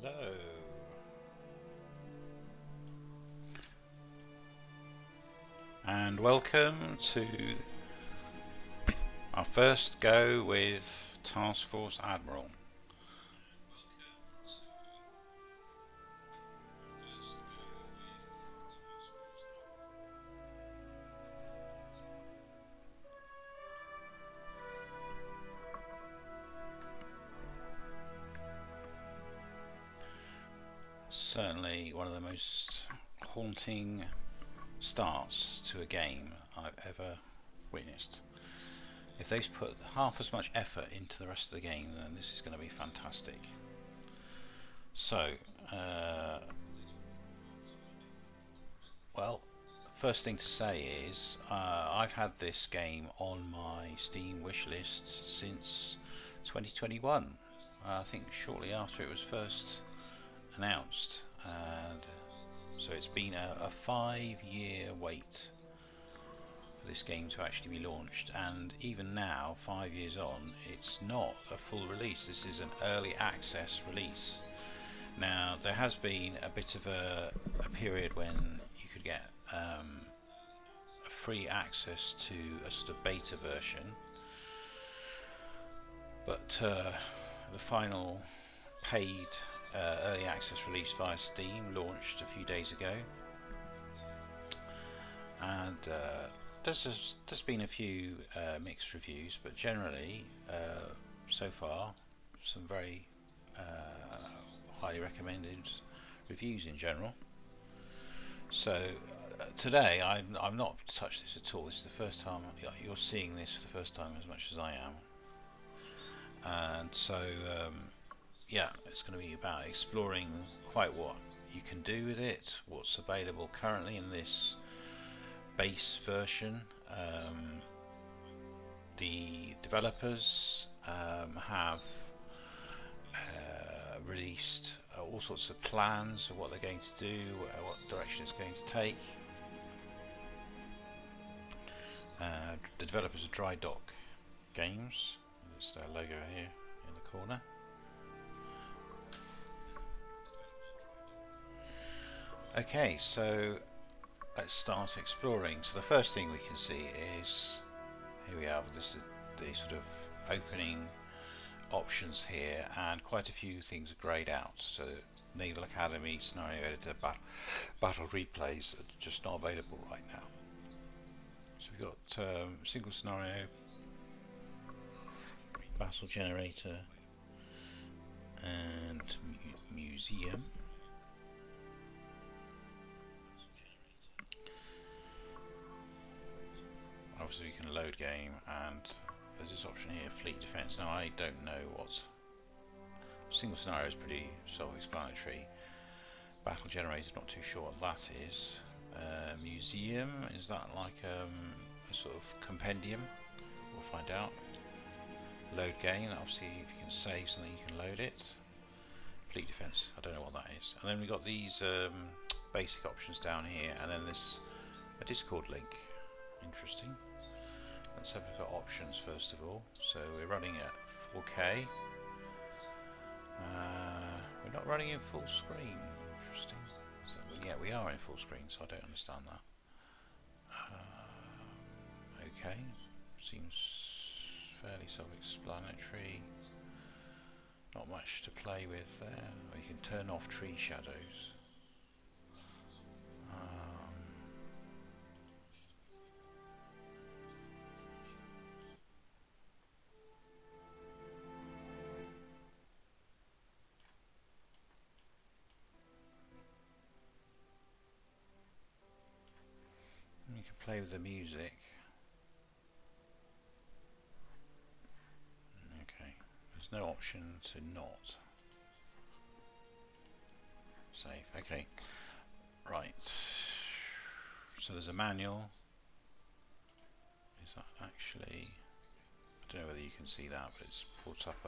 Hello. And welcome to our first go with Force Admiral. Certainly one of the most haunting starts to a game I've ever witnessed. If they've put half as much effort into the rest of the game, then this is going to be fantastic. So, well, first thing to say is I've had this game on my Steam wishlist since 2021. I think shortly after it was first announced, and so it's been a 5-year wait for this game to actually be launched, and even now, 5 years on, it's not a full release. This is an early access release. Now, there has been a bit of a period when you could get a free access to a sort of beta version, but the final paid early access release via Steam launched a few days ago, and there's been a few mixed reviews, but generally so far some very highly recommended reviews in general. So today I'm not touched this at all. This is the first time you're seeing this for the first time as much as I am, and so yeah, it's going to be about exploring quite what you can do with it, what's available currently in this base version. The developers have released all sorts of plans of what they're going to do, what direction it's going to take. The developers are Dry Dock Games. There's their logo here in the corner. Okay, so let's start exploring. So the first thing we can see is, here we have this is the sort of opening options here, and quite a few things are greyed out. So Naval Academy, Scenario Editor, Battle Replays are just not available right now. So we've got Single Scenario, Battle Generator, and Museum. Obviously we can load game, and there's this option here, Fleet Defence. Now I don't know what Single Scenario is, pretty self-explanatory. Battle Generator, not too sure what that is. Museum, is that like a sort of compendium? We'll find out. Load game, obviously if you can save something you can load it. Fleet Defence, I don't know what that is. And then we've got these basic options down here, and then this a Discord link. Interesting. Let's have a look at options first of all. So we're running at 4K. We're not running in full screen. Interesting. So, well, yeah, we are in full screen, so I don't understand that. Okay, seems fairly self-explanatory. Not much to play with there. We can turn off tree shadows. You can play with the music. Okay, there's no option to not save. Okay, right. So there's a manual. Is that actually? I don't know whether you can see that, but it's put up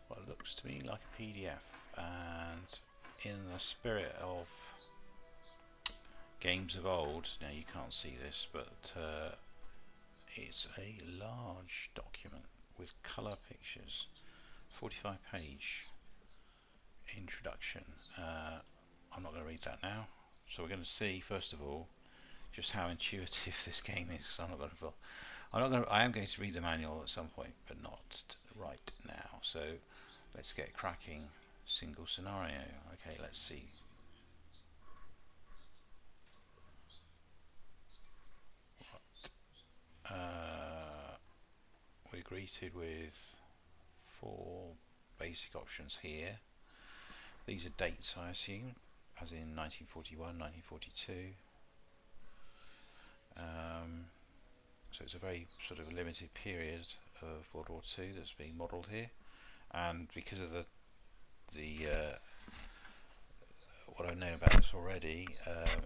what looks to me like a PDF. And in the spirit of games of old, now you can't see this, but it's a large document with colour pictures, 45 page. introduction. I'm not going to read that now. So we're going to see first of all just how intuitive this game is. So I am going to read the manual at some point, but not right now. So let's get cracking. Single scenario. Okay, let's see. We're greeted with 4 basic options here. These are dates, I assume, as in 1941, 1942. So it's a very sort of limited period of World War II that's being modelled here, and because of the what I know about this already,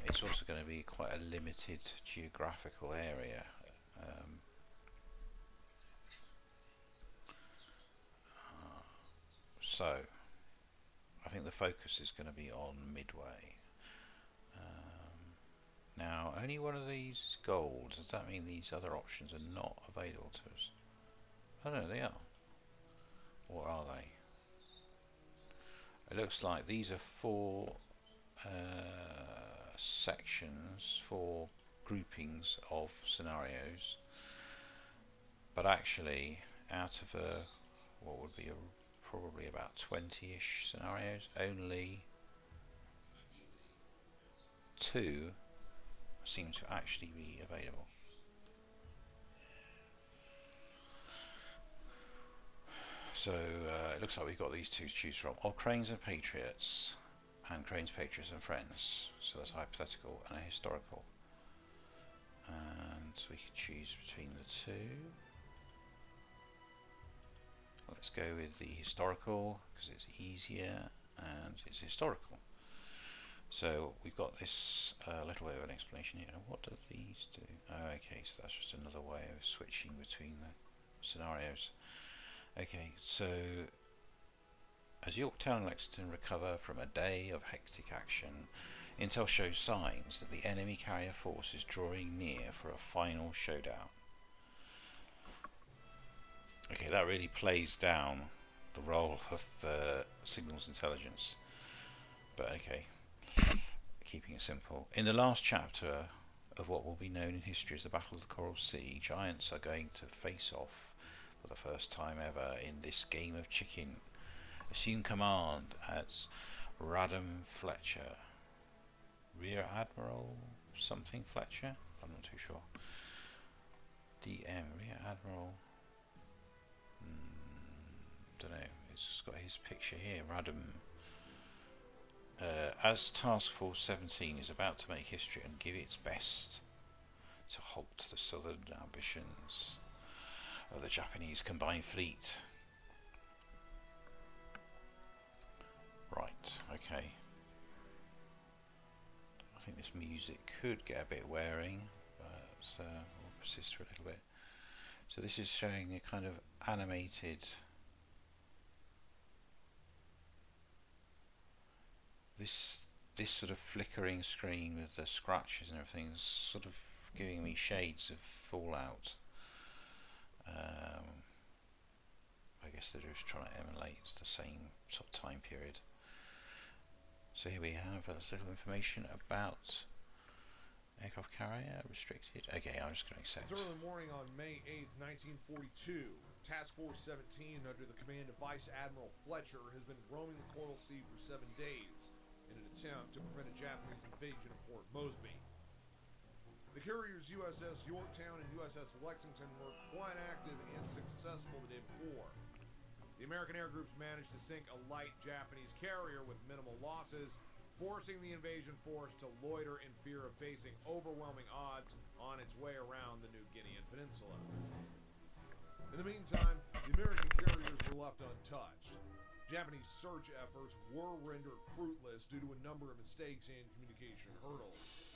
it's also going to be quite a limited geographical area. So I think the focus is going to be on Midway. Now, only one of these is gold. Does that mean these other options are not available to us? Oh no, they are. Or are they? It looks like these are 4 sections, 4 groupings of scenarios, but actually out of what would be probably about 20-ish scenarios, only 2 seem to actually be available. So it looks like we've got these 2 to choose from: Cranes and Patriots, and Cranes, Patriots and Friends. So that's a hypothetical and a historical, and we can choose between the 2. Let's go with the historical because it's easier and it's historical. So we've got this little bit of an explanation here. What do these do? Oh, okay, so that's just another way of switching between the scenarios. Okay, so as Yorktown and Lexington recover from a day of hectic action, intel shows signs that the enemy carrier force is drawing near for a final showdown. Okay, that really plays down the role of signals intelligence, but okay, keeping it simple. In the last chapter of what will be known in history as the Battle of the Coral Sea, giants are going to face off for the first time ever in this game of chicken. Assume command as Radham Fletcher, Rear Admiral something Fletcher, I'm not too sure. DM, Rear Admiral, don't know, it's got his picture here, Radham. As Task Force 17 is about to make history and give its best to halt the southern ambitions of the Japanese combined fleet. Right, okay. I think this music could get a bit wearing, but we'll persist for a little bit. So this is showing a kind of animated, this sort of flickering screen with the scratches and everything is sort of giving me shades of Fallout. I guess they're just trying to emulate the same sort of time period. So here we have a little information about aircraft carrier restricted. Okay, I'm just going to accept. It's early morning on May 8th, 1942. Task Force 17, under the command of Vice Admiral Fletcher, has been roaming the Coral Sea for 7 days in an attempt to prevent a Japanese invasion of Port Moresby. The carriers USS Yorktown and USS Lexington were quite active and successful the day before. The American air groups managed to sink a light Japanese carrier with minimal losses, forcing the invasion force to loiter in fear of facing overwhelming odds on its way around the New Guinean Peninsula. In the meantime, the American carriers were left untouched. Japanese search efforts were rendered fruitless due to a number of mistakes and communication hurdles.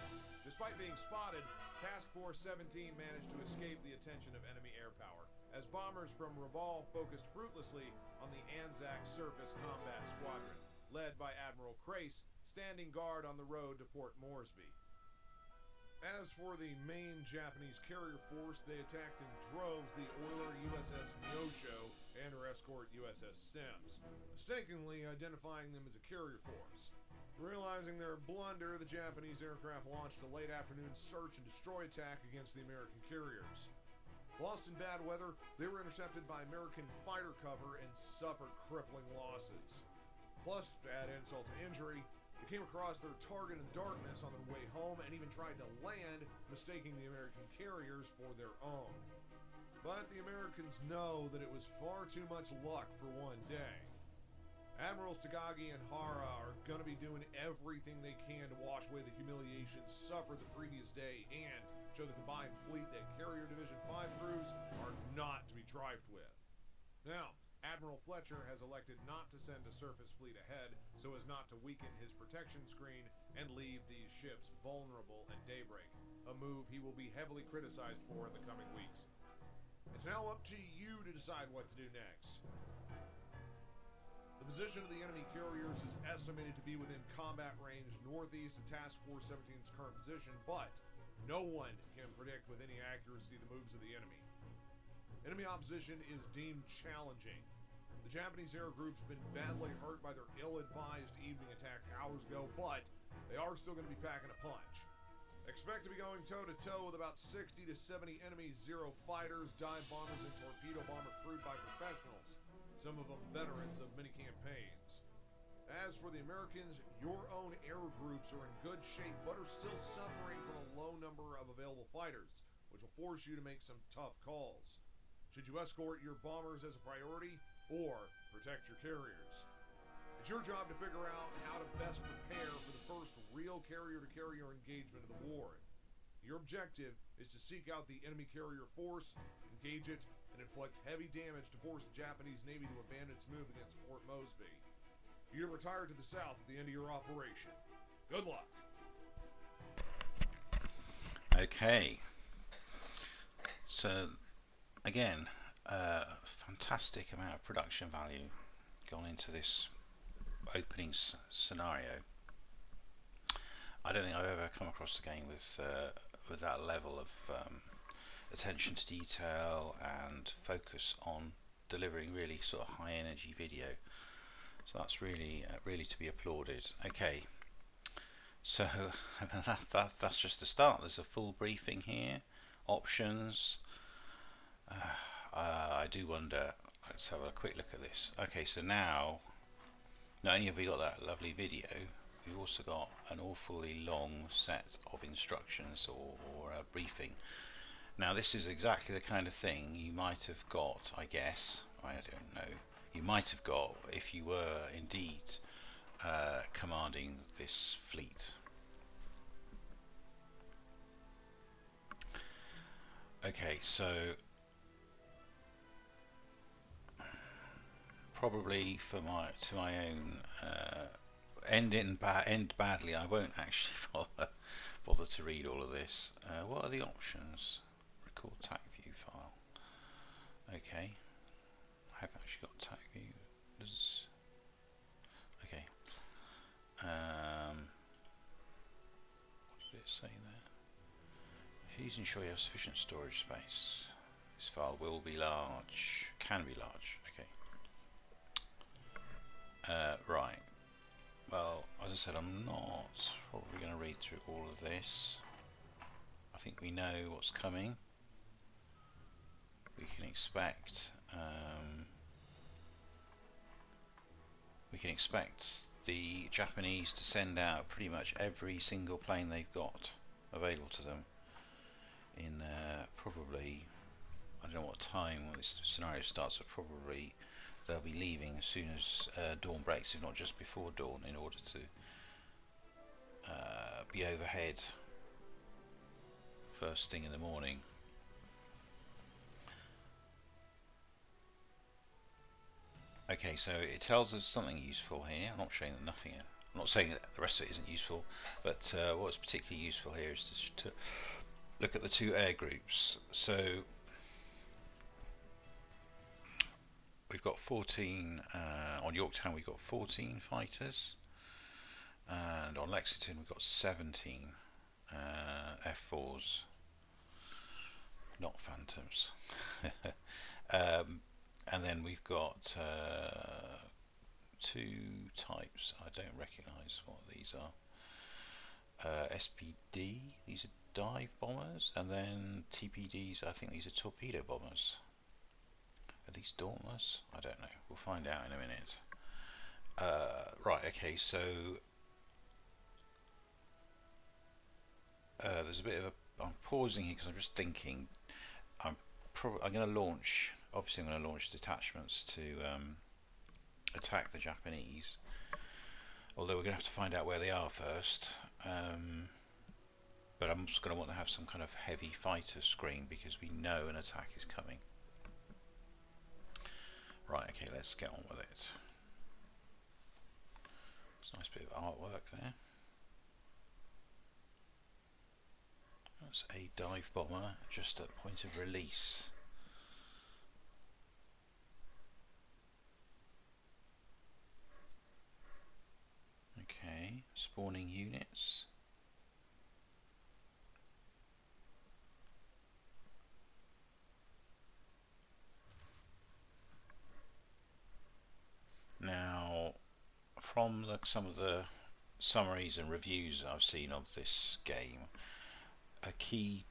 Despite being spotted, Task Force 17 managed to escape the attention of enemy air power, as bombers from Rabaul focused fruitlessly on the Anzac Surface Combat Squadron, led by Admiral Crace, standing guard on the road to Port Moresby. As for the main Japanese carrier force, they attacked in droves the oiler USS Neosho and her escort USS Sims, mistakenly identifying them as a carrier force. Realizing their blunder, the Japanese aircraft launched a late afternoon search and destroy attack against the American carriers. Lost in bad weather, they were intercepted by American fighter cover and suffered crippling losses. Plus, to add insult to injury, they came across their target in darkness on their way home and even tried to land, mistaking the American carriers for their own. But the Americans know that it was far too much luck for one day. Admirals Takagi and Hara are going to be doing everything they can to wash away the humiliation suffered the previous day and show the combined fleet that Carrier Division 5 crews are not to be trifled with. Now, Admiral Fletcher has elected not to send a surface fleet ahead so as not to weaken his protection screen and leave these ships vulnerable at daybreak, a move he will be heavily criticized for in the coming weeks. It's now up to you to decide what to do next. The position of the enemy carriers is estimated to be within combat range northeast of Task Force 17's current position, but no one can predict with any accuracy the moves of the enemy. Enemy opposition is deemed challenging. The Japanese air group's been badly hurt by their ill-advised evening attack hours ago, but they are still going to be packing a punch. Expect to be going toe-to-toe with about 60 to 70 enemy Zero fighters, dive bombers, and torpedo bomber crewed by professionals, some of them veterans of many campaigns. As for the Americans, your own air groups are in good shape but are still suffering from a low number of available fighters, which will force you to make some tough calls. Should you escort your bombers as a priority or protect your carriers? It's your job to figure out how to best prepare for the first real carrier-to-carrier engagement of the war. Your objective is to seek out the enemy carrier force, engage it, and inflict heavy damage to force the Japanese Navy to abandon its move against Port Moresby. You're retired to the south at the end of your operation. Good luck. Okay. So, again, fantastic amount of production value gone into this opening scenario. I don't think I've ever come across a game with that level of attention to detail and focus on delivering really sort of high energy video. So that's really to be applauded. Okay, so that's just the start. There's a full briefing here, options. I do wonder. Let's have a quick look at this. Okay, so now not only have we got that lovely video, we've also got an awfully long set of instructions or a briefing. Now this is exactly the kind of thing you might have got, I guess, I don't know, you might have got if you were indeed commanding this fleet. Okay, so probably for to my own end badly, I won't actually bother to read all of this. What are the options? Record TAC view file. Okay, I have actually got TAC view. Okay. What did it say there? Please ensure you have sufficient storage space. This file will be large. Can be large. Okay. Right. Well, as I said, I'm not probably going to read through all of this. I think we know what's coming. We can expect the Japanese to send out pretty much every single plane they've got available to them in probably, I don't know what time this scenario starts, but probably they'll be leaving as soon as dawn breaks, if not just before dawn, in order to be overhead first thing in the morning. Okay, so it tells us something useful here. I'm not saying that nothing. I'm not saying that the rest of it isn't useful, but what's particularly useful here is to look at the two air groups. So we've got 14 on Yorktown. We've got 14 fighters, and on Lexington we've got 17 F4s, not Phantoms. And then we've got two types. I don't recognise what these are. SPD, these are dive bombers, and then TPDs, I think these are torpedo bombers. Are these Dauntless? I don't know. We'll find out in a minute. Right, okay, so there's a bit of a... I'm pausing here because I'm just thinking. I'm going to launch... Obviously I'm going to launch detachments to attack the Japanese. Although we're going to have to find out where they are first. But I'm just going to want to have some kind of heavy fighter screen because we know an attack is coming. Right, okay, let's get on with it. It's a nice bit of artwork there. That's a dive bomber just at point of release. Okay, spawning units. Now, from some of the summaries and reviews I've seen of this game, a key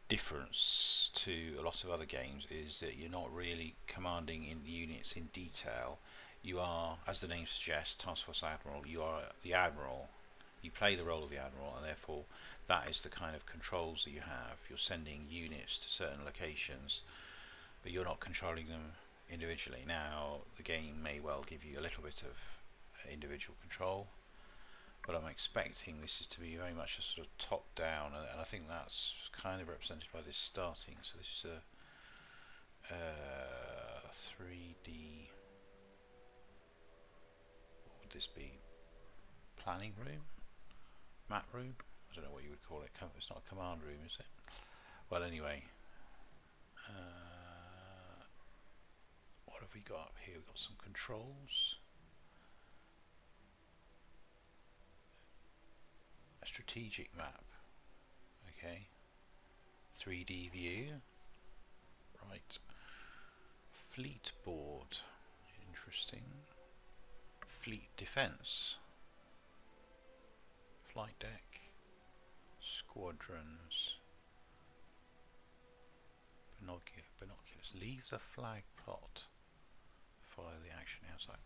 difference to a lot of other games is that you're not really commanding in the units in detail. You are, as the name suggests, Task Force Admiral. You are the Admiral. You play the role of the Admiral, and therefore that is the kind of controls that you have. You're sending units to certain locations, but you're not controlling them individually. Now, the game may well give you a little bit of individual control, but I'm expecting this is to be very much a sort of top down, and I think that's kind of represented by this starting. So this is a 3D, what would this be, planning room, map room, I don't know what you would call it. It's not a command room, is it? Well, anyway, what have we got up here? We've got some controls, a strategic map, okay, 3D view, right, fleet board, interesting, fleet defense, flight deck, squadrons, binoculars, leave the flag plot, follow the action outside.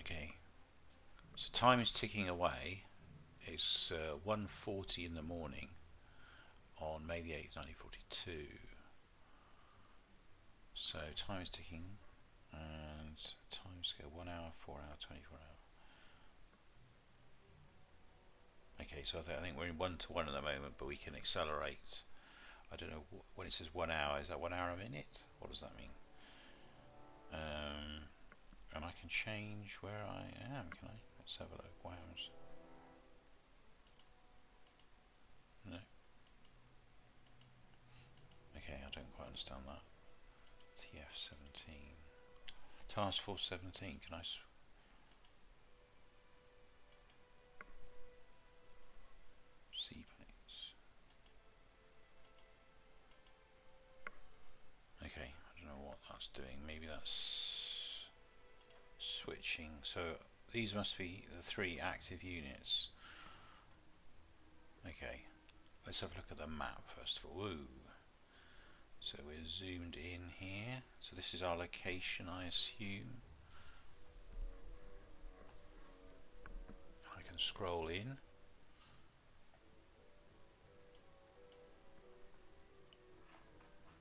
Okay, so time is ticking away. It's 1:40 in the morning on May the 8th, 1942. So time is ticking, and time scale 1 hour, 4 hour, 24 hour. Okay, so I think we're in 1-to-1 at the moment, but we can accelerate. I don't know, when it says 1 hour, is that 1 hour a minute? What does that mean? And I can change where I am, can I? Let's have a look. Whams. No. Okay, I don't quite understand that. TF-17. Task Force 17, can I... Seaplanes. Okay, I don't know what that's doing. Maybe that's switching. So these must be the 3 active units. Okay, let's have a look at the map first of all. Ooh. So we're zoomed in here. So this is our location, I assume. I can scroll in.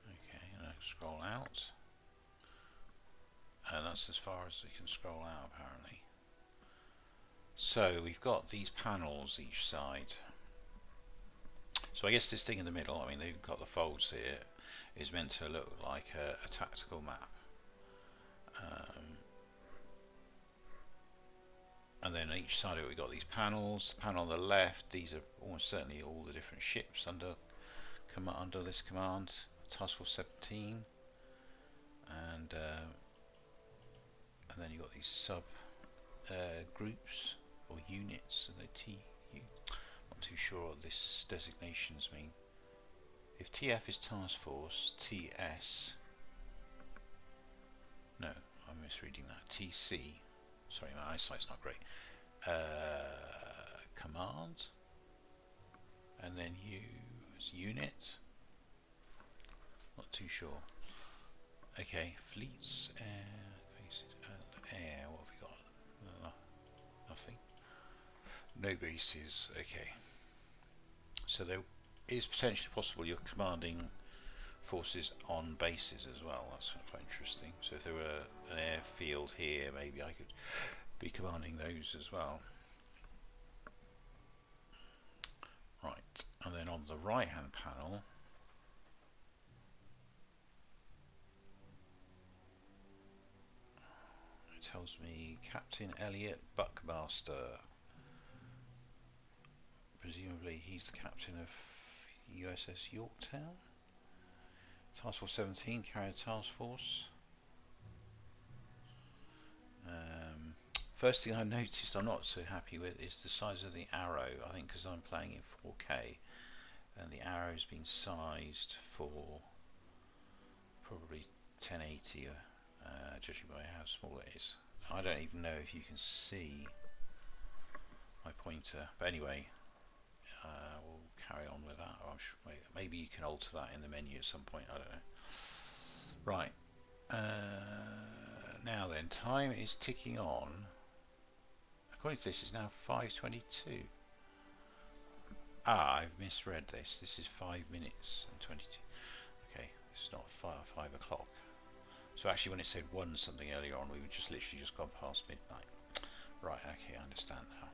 Okay, and I scroll out. And that's as far as we can scroll out, apparently. So we've got these panels each side. So I guess this thing in the middle, I mean, they've got the folds here, is meant to look like a tactical map. And then on each side of it we've got these panels. The panel on the left, these are almost certainly all the different ships under this command, Task Force 17. And then you've got these sub groups or units, and the TU. Not too sure what this designations mean. If TF is task force, TS. No, I'm misreading that. TC. Sorry, my eyesight's not great. Command. And then use unit. Not too sure. Okay, fleets, air, bases, air. What have we got? Nothing. No bases. Okay. So there is potentially possible you're commanding forces on bases as well. That's quite interesting. So if there were an airfield here, maybe I could be commanding those as well. Right, and then on the right hand panel, it tells me Captain Elliot Buckmaster. Presumably he's the captain of USS Yorktown. Task Force 17, carrier task force. First thing I noticed I'm not so happy with is the size of the arrow. I think because I'm playing in 4K and the arrow's been sized for probably 1080, judging by how small it is. I don't even know if you can see my pointer, but anyway, we'll carry on with that. I'm sure maybe you can alter that in the menu at some point, I don't know. Right, now then, time is ticking on. According to this, it's now 5:22. I've misread this. This is 5 minutes and 22. Okay, it's not 5 o'clock. So actually when it said 1 something earlier on, we were literally just gone past midnight. Right, okay, I understand now.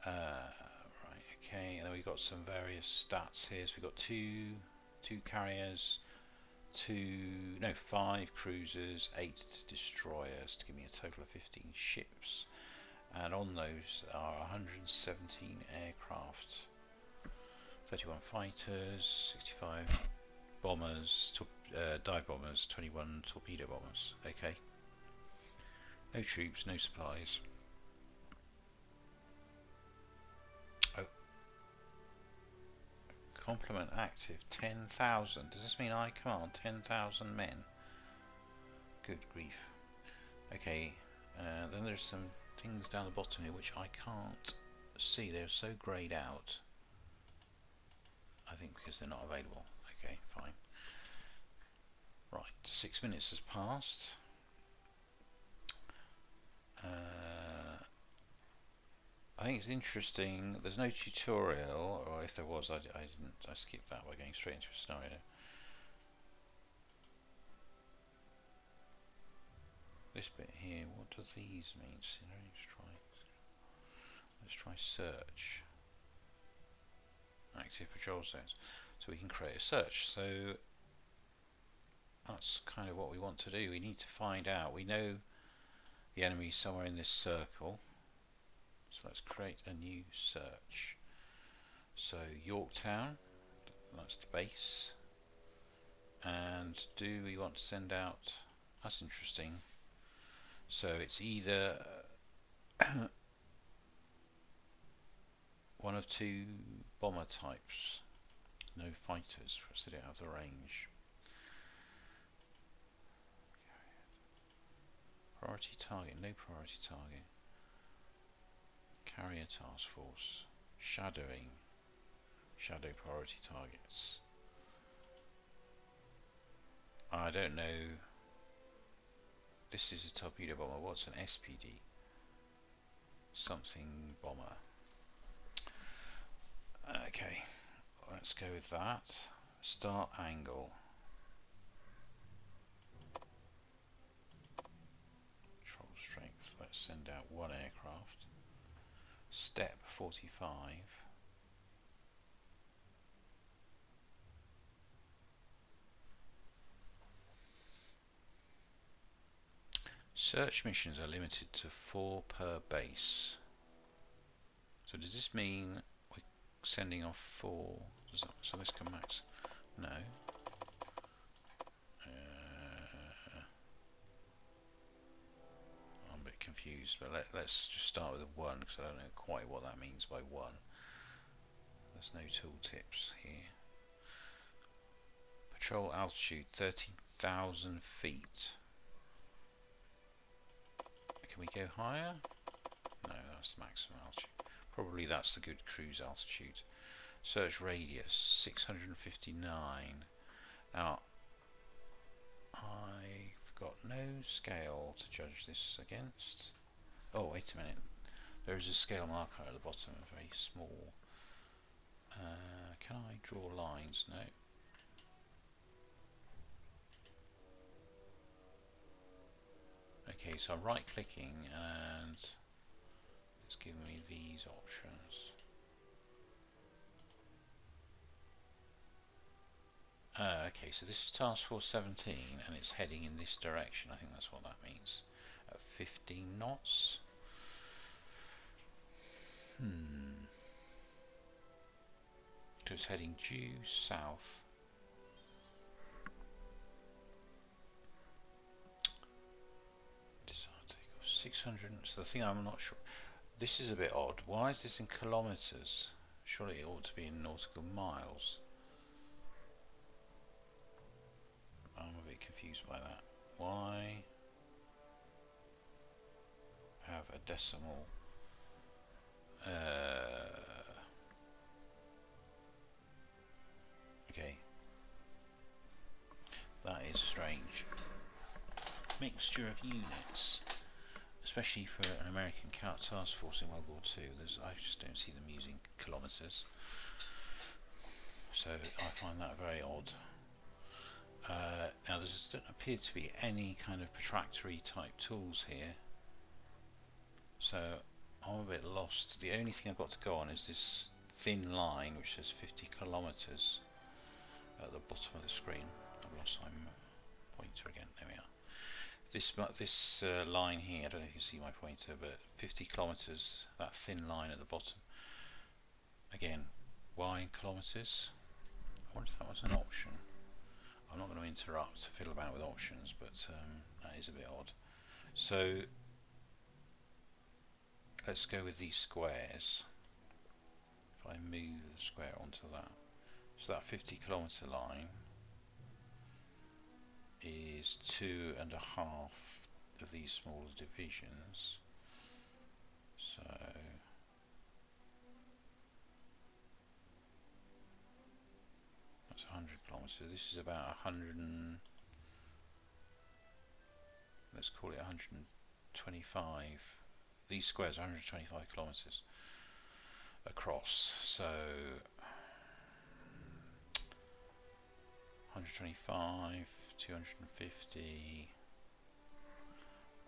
Right, okay, and then we've got some various stats here. So we've got two carriers, 5 cruisers, 8 destroyers to give me a total of 15 ships. And on those are 117 aircraft, 31 fighters, 65 bombers, dive bombers, 21 torpedo bombers. Okay. No troops, no supplies. Oh. Complement active, 10,000. Does this mean I command 10,000 men? Good grief. Okay, then there's some things down the bottom here which I can't see. They're so greyed out. I think because they're not available. Okay, fine. Right, 6 minutes has passed. I think it's interesting. There's no tutorial, or if there was, I skipped that by going straight into a scenario. This bit here, what do these mean? Let's try search. Active patrol zones. So we can create a search. So that's kind of what we want to do. We need to find out. We know the enemy is somewhere in this circle. So let's create a new search. So Yorktown, that's the base. And do we want to send out, that's interesting. So it's either one of 2 bomber types, no fighters because they don't have the range. Priority target, no priority target. Carrier task force, shadowing, shadow priority targets. I don't know. This is a torpedo bomber. What's an SPD? Something bomber. Okay, let's go with that. Start angle. Control strength. Let's send out 1 aircraft. Step 45. Search missions are limited to 4 per base. So does this mean we're sending off 4? So this can max? No. I'm a bit confused, but let's just start with a 1 because I don't know quite what that means by 1. There's no tool tips here. Control altitude 13,000 feet. Can we go higher? No, that's the maximum altitude. Probably that's the good cruise altitude. Search radius 659. Now, I've got no scale to judge this against. Oh, wait a minute. There is a scale marker at the bottom, very small. Can I draw lines? No. Okay, so I'm right clicking and it's giving me these options. Okay, so this is Task Force 17 and it's heading in this direction. I think that's what that means. At 15 knots. So it's heading due south. Desire takeoff 600. So the thing I'm not sure. This is a bit odd. Why is this in kilometres? Surely it ought to be in nautical miles. I'm a bit confused by that. Why have a decimal? Okay, that is strange. Mixture of units, especially for an American task force in World War II. I just don't see them using kilometres, so I find that very odd. Now there doesn't appear to be any kind of protractory type tools here, so I'm a bit lost. The only thing I've got to go on is this thin line which says 50 kilometres at the bottom of the screen. I've lost my pointer again. There we are. This line here, I don't know if you can see my pointer, but 50 kilometres, that thin line at the bottom. Again, why in kilometres? I wonder if that was an option. I'm not going to interrupt to fiddle about with options, but that is a bit odd. So let's go with these squares. If I move the square onto that, so that 50 kilometre line is 2.5 of these smaller divisions. So that's 100 kilometres. This is about 100 and, let's call it 125. These squares are 125 kilometres across. So 125, 250.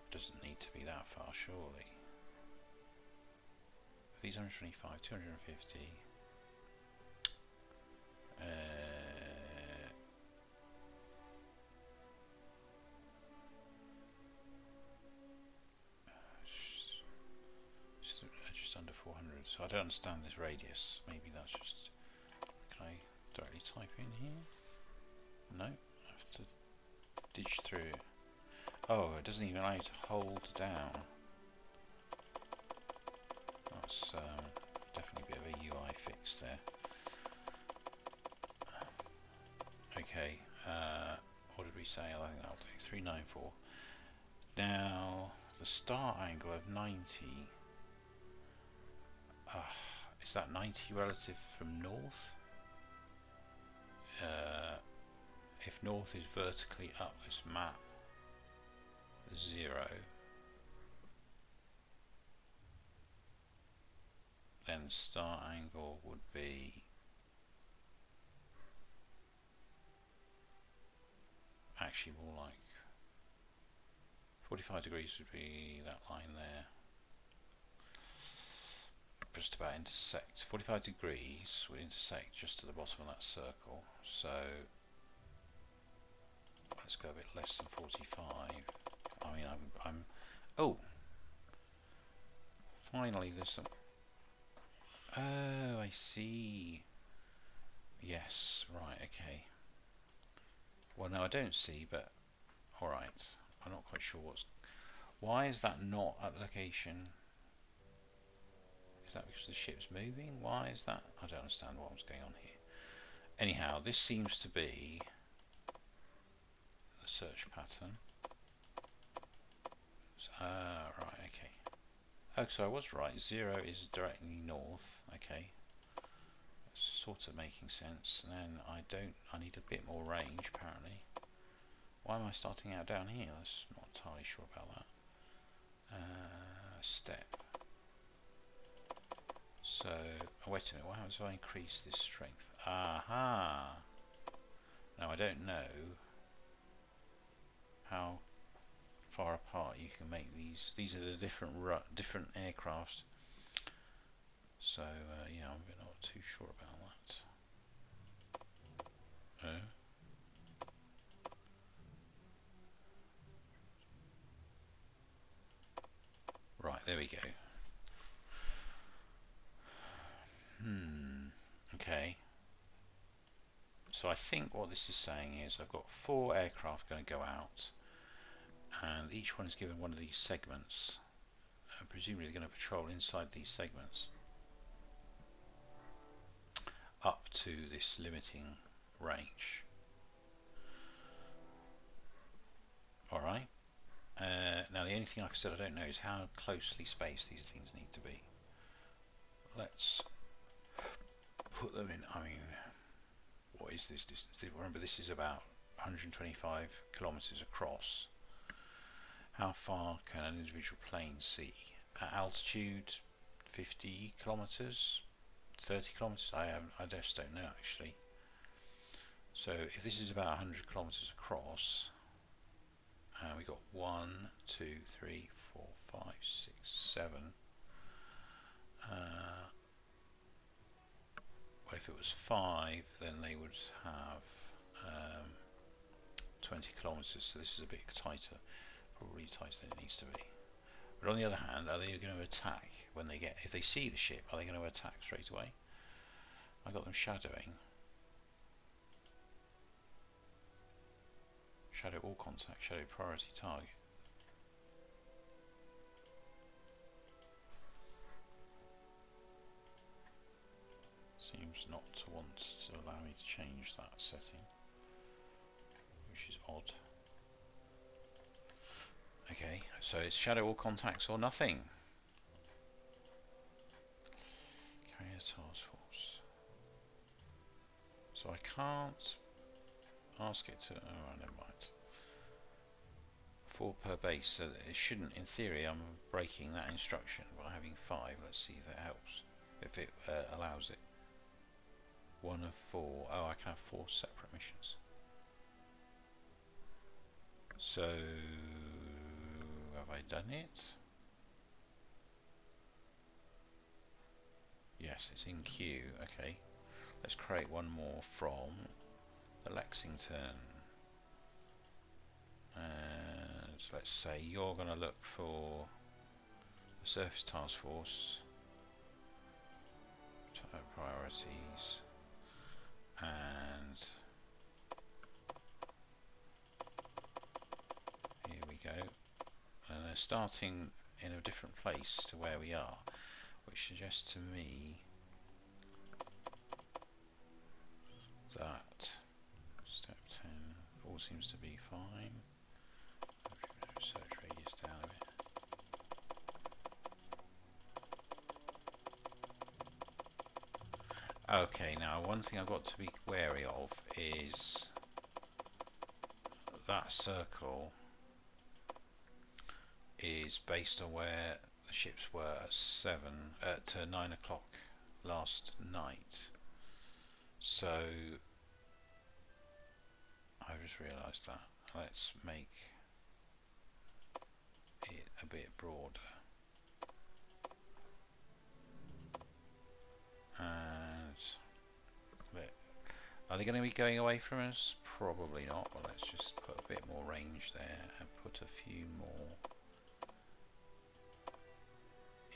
Doesn't need to be that far, surely. These 125, 250. Just under 400. So I don't understand this radius. Maybe that's just. Can I directly type in here? No, I have to ditch through. Oh, it doesn't even allow you to hold down. That's definitely a bit of a UI fix there. Okay, what did we say? I think that'll take 394. Now, the start angle of 90. Is that 90 relative from north? If north is vertically up this map, 0, then start angle would be actually more like 45 degrees would be that line there. Just about intersect. 45 degrees would intersect just at the bottom of that circle. So let's go a bit less than 45. I mean, I'm oh, finally there's some. Oh, I see. Yes, right, okay. Well, no, I don't see, but alright. I'm not quite sure what's. Why is that not at the location? Is that because the ship's moving? Why is that? I don't understand what's going on here. Anyhow, this seems to be search pattern. Right, okay. Oh, so I was right. 0 is directly north. Okay, that's sort of making sense. And then I need a bit more range apparently. Why am I starting out down here? That's not entirely sure about that. Step. So, oh, wait a minute. What happens if I increase this strength? Aha! Now I don't know how far apart you can make these. These are the different aircraft. So yeah, I'm not too sure about that. Right, there we go. Okay. So I think what this is saying is I've got 4 aircraft going to go out, and each one is given one of these segments. Presumably they're going to patrol inside these segments up to this limiting range. Alright. Now the only thing, like I said, I don't know is how closely spaced these things need to be. Let's put them in. I mean, what is this distance? Remember, this is about 125 kilometers across. How far can an individual plane see? At altitude, 50 kilometers, 30 kilometers? I just don't know actually. So if this is about 100 kilometers across, we got 1, 2, 3, 4, 5, 6, 7. Well, if it was 5, then they would have 20 kilometers. So this is a bit tighter, probably tighter than it needs to be. But on the other hand, are they going to attack when they get? If they see the ship, are they going to attack straight away? I got them shadowing. Shadow all contact. Shadow priority target. Seems not to want to allow me to change that setting, which is odd. Okay, so it's shadow all contacts or nothing. Carrier task force. So I can't ask it to. Oh, never mind. 4 per base, so it shouldn't. In theory, I'm breaking that instruction by having 5. Let's see if that helps. If it allows it. 1 of 4. Oh, I can have 4 separate missions. So, have I done it? Yes, it's in queue. Okay, let's create one more from the Lexington. And let's say you're going to look for the Surface Task Force priorities, and here we go. And they're starting in a different place to where we are, which suggests to me that step 10 all seems to be fine. Search radius down a bit. Okay, now one thing I've got to be wary of is that circle is based on where the ships were at 9 o'clock last night. So I've just realised that. Let's make it a bit broader. And are they going to be going away from us? Probably not. Well, let's just put a bit more range there and put a few more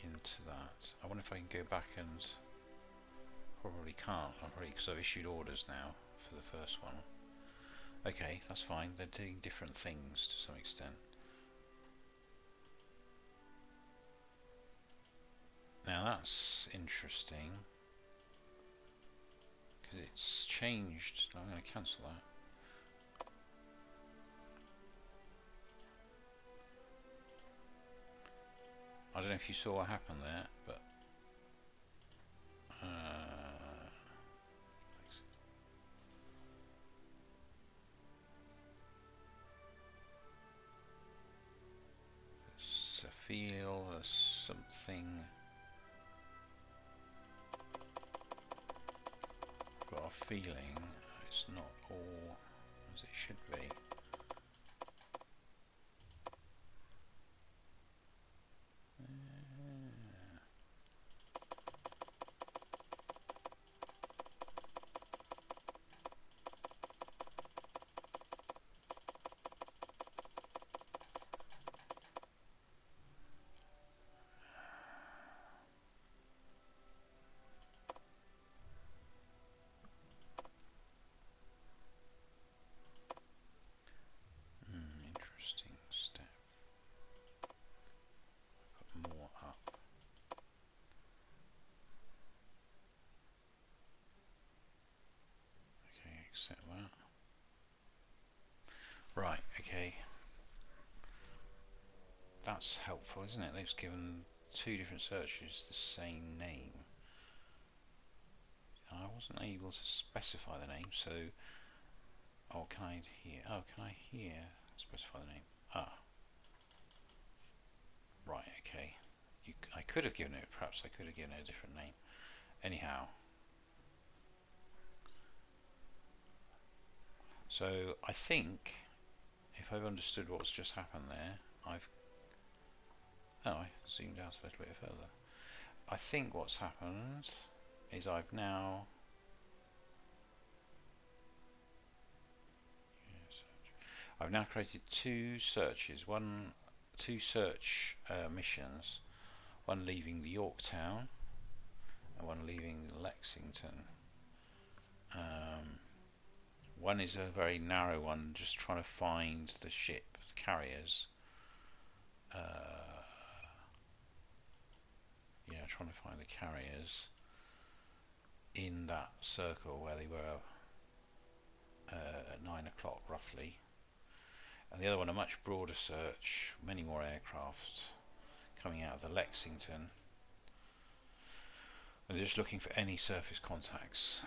into that. I wonder if I can go back and probably can't. Because I've issued orders now for the first one. Okay, that's fine. They're doing different things to some extent. Now that's interesting, because it's changed. I'm going to cancel that. I don't know if you saw what happened there, but there's a feel, there's something. Got a feeling it's not all as it should be. Interesting step. Put more up. Okay, accept that. Right, okay. That's helpful, isn't it? They've given two different searches the same name. I wasn't able to specify the name, so... Oh, can I hear? Oh, can I hear? Specify the name. Ah. Right, okay. I could have given it, perhaps I could have given it a different name. Anyhow. So, I think, if I've understood what's just happened there, Oh, I zoomed out a little bit further. I think what's happened is I've now... I've now created two searches, two search missions, one leaving the Yorktown and one leaving Lexington. One is a very narrow one, just trying to find the ship, the carriers. Yeah, trying to find the carriers in that circle where they were at 9 o'clock roughly. And the other one, a much broader search, many more aircraft coming out of the Lexington. And they're just looking for any surface contacts.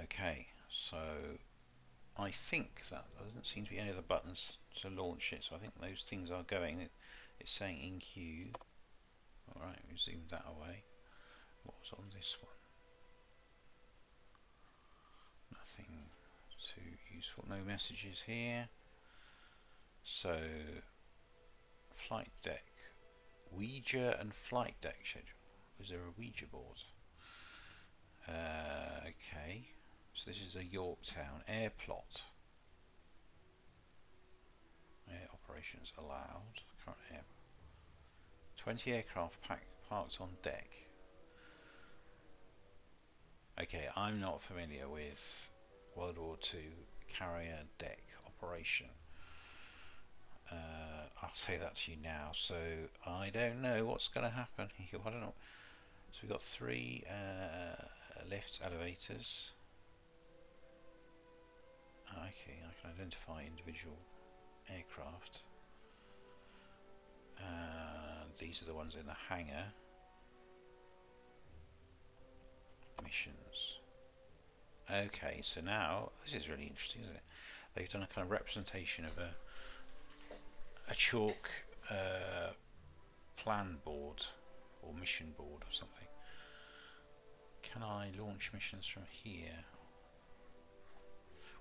Okay, so I think that there doesn't seem to be any other buttons to launch it, so I think those things are going. It's saying in queue. Alright, we zoomed that away. What was on this one? Nothing too useful, no messages here. So, flight deck, Ouija and flight deck schedule. Is there a Ouija board? Okay, so this is a Yorktown air plot. Air operations allowed. Current air. 20 aircraft parked on deck. Okay, I'm not familiar with World War II carrier deck operation. I'll say that to you now. So I don't know what's going to happen here. I don't know. So we've got three lifts, elevators. Okay, I can identify individual aircraft. These are the ones in the hangar. Missions. Okay, so now this is really interesting, isn't it? They've done a kind of representation of a chalk plan board or mission board or something. Can I launch missions from here?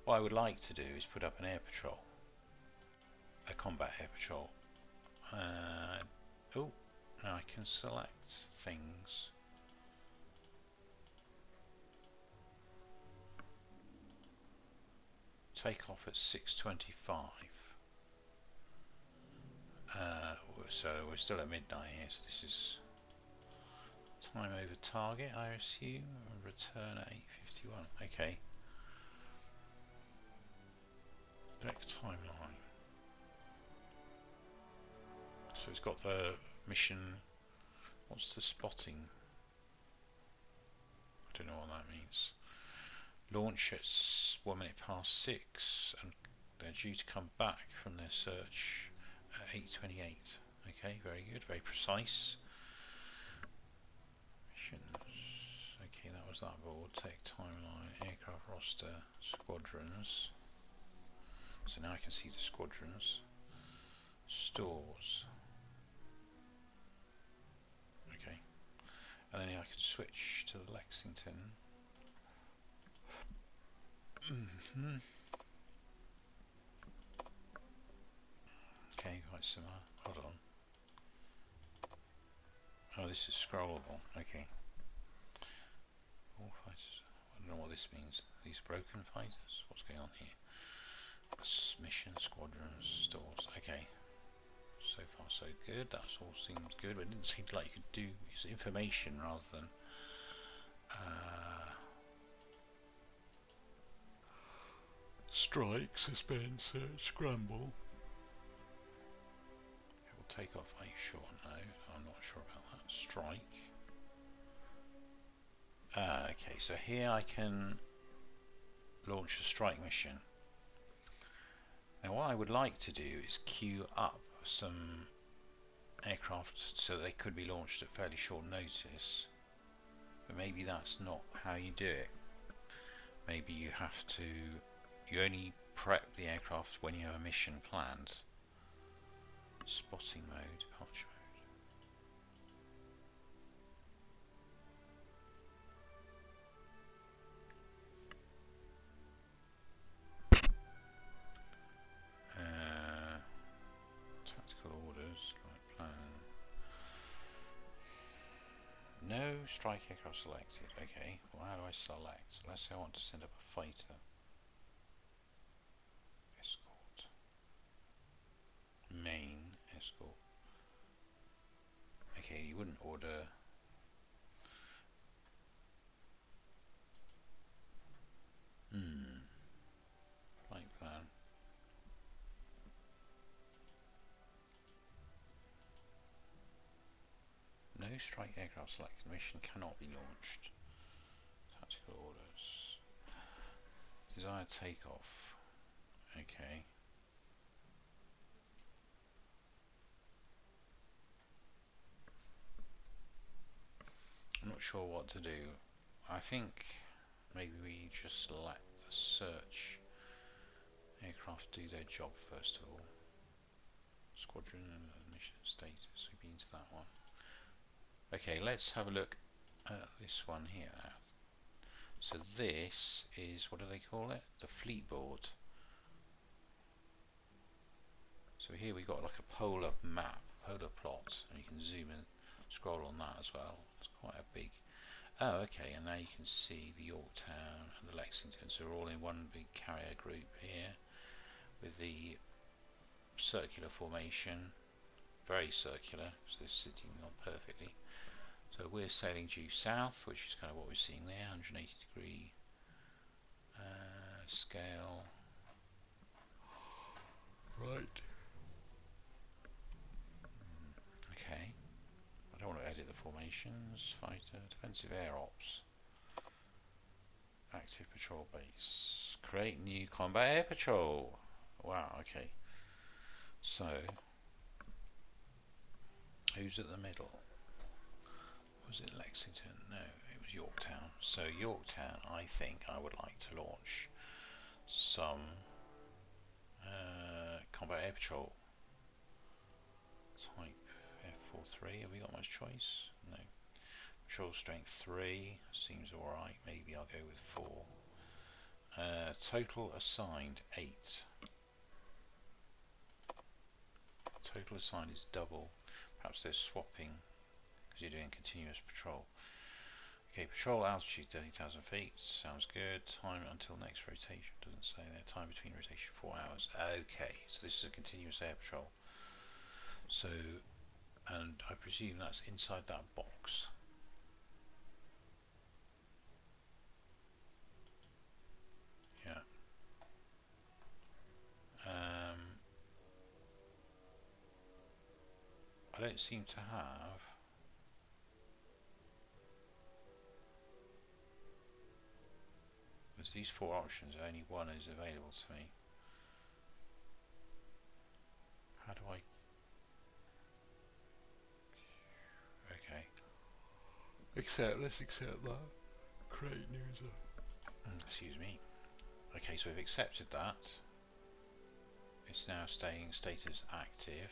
What I would like to do is put up an air patrol, a combat air patrol. Oh, now I can select things. Take off at 6:25. So we're still at midnight here, so this is time over target, I assume. Return at 8:51. Okay. Direct timeline. So it's got the mission. What's the spotting? I don't know what that means. Launch at 1 minute past 6, and they're due to come back from their search at 8:28. Okay, very good, very precise. Missions. Okay, that was that board. Tech timeline, aircraft roster, squadrons. So now I can see the squadrons. Stores. Okay. And then I can switch to the Lexington. Okay, quite similar. Hold on. Oh, this is scrollable. Okay. All fighters. I don't know what this means. These broken fighters? What's going on here? Mission, squadrons, stores. Okay. So far so good. That all seems good, but it didn't seem like you could do use information rather than strike, suspend, search, scramble. It will take off. Are you sure? No, I'm not sure about that. Strike. Okay, so here I can launch a strike mission. Now what I would like to do is queue up some aircraft so they could be launched at fairly short notice, but maybe that's not how you do it. Maybe you have to, you only prep the aircraft when you have a mission planned. Spotting mode, departure mode. Tactical orders, like plan. No strike aircraft selected. Okay, well, how do I select? Let's say I want to send up a fighter. Escort. Main escort. Okay, you wouldn't order. Flight plan. No strike aircraft selected. Mission cannot be launched. Tactical orders. Desired takeoff. Okay. I'm not sure what to do. I think maybe we just let the search aircraft do their job first of all. Squadron and mission status. We've been to that one. Okay, let's have a look at this one here now. So this is, what do they call it? The fleet board. So here we got like a polar map, polar plot, and you can zoom in, scroll on that as well. It's quite a big. Oh, okay, and now you can see the Yorktown and the Lexington. So we're all in one big carrier group here with the circular formation, very circular, so they're sitting on perfectly. So we're sailing due south, which is kind of what we're seeing there, 180 degree scale. Right. Okay. I don't want to edit the formations. Fighter, defensive air ops. Active patrol base. Create new combat air patrol. Wow, okay. So, who's at the middle? Was it Lexington? No, it was Yorktown. So Yorktown, I think I would like to launch some combat air patrol. Type F43. Have we got much choice? No. Patrol strength 3 seems alright. Maybe I'll go with 4. Total assigned 8. Total assigned is double. Perhaps they're swapping because you're doing continuous patrol. Okay, patrol altitude 30,000 feet. Sounds good. Time until next rotation. Doesn't say there. Time between rotation 4 hours. Okay, so this is a continuous air patrol. So, and I presume that's inside that box. Yeah. I don't seem to have. There's these 4 options, only one is available to me. How do I let's accept that. Create new user. Excuse me. Okay, so we've accepted that. It's now staying status active.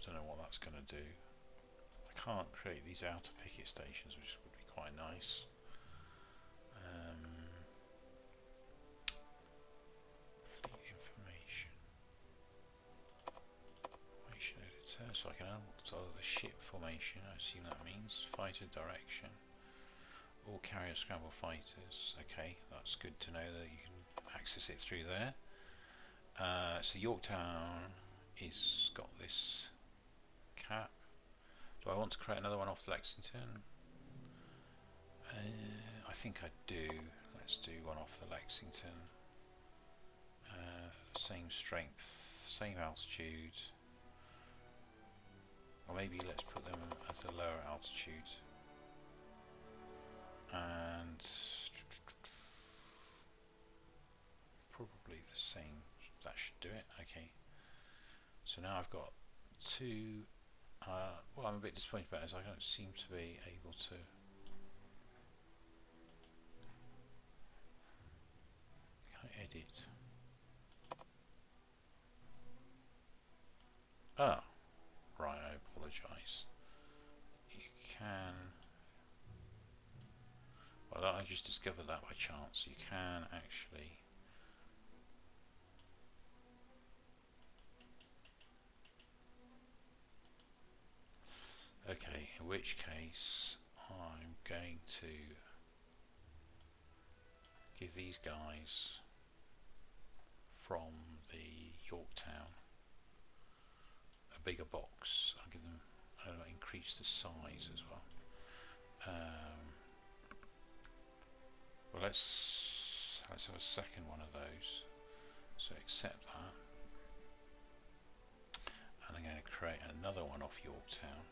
Don't know what that's going to do. I can't create these outer picket stations, which would be quite nice. Fleet information. Formation editor, so I can alter the ship formation. I assume that means fighter direction. All carrier scramble fighters. Okay, that's good to know that you can access it through there. So Yorktown is got this cap. Do I want to create another one off the Lexington? I think I do. Let's do one off the Lexington. Same strength, same altitude. Or maybe let's put them at a lower altitude. And probably the same. That should do it. Okay. So now I've got two. Well, I'm a bit disappointed about it, as I don't seem to be able to. Can I edit? Oh, right. I apologise. You can. Well, I just discovered that by chance. You can actually. Okay, in which case I'm going to give these guys from the Yorktown a bigger box. I'll give them, increase the size as well. Well, let's have a second one of those. So accept that, and I'm going to create another one off Yorktown.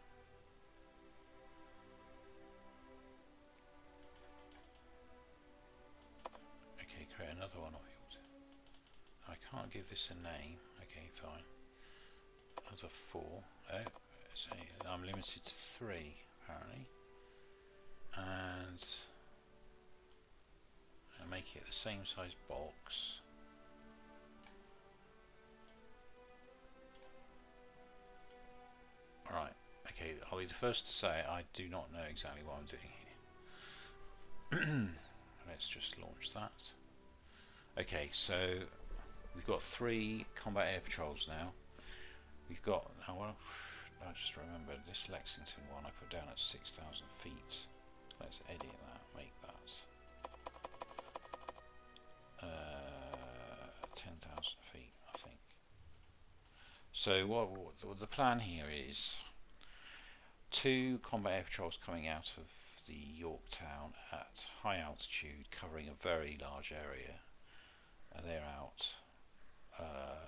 Okay, create another one off Yorktown. I can't give this a name. Okay, fine. Another 4. Oh, so I'm limited to 3 apparently, and I'll make it the same size box. Alright, okay, I'll be the first to say I do not know exactly what I'm doing here. Let's just launch that. Okay, so we've got 3 combat air patrols now. We've got, well, I just remembered this Lexington one I put down at 6,000 feet. Let's edit that, make that 10,000 feet, I think. So what the plan here is 2 combat air patrols coming out of the Yorktown at high altitude, covering a very large area, and they're out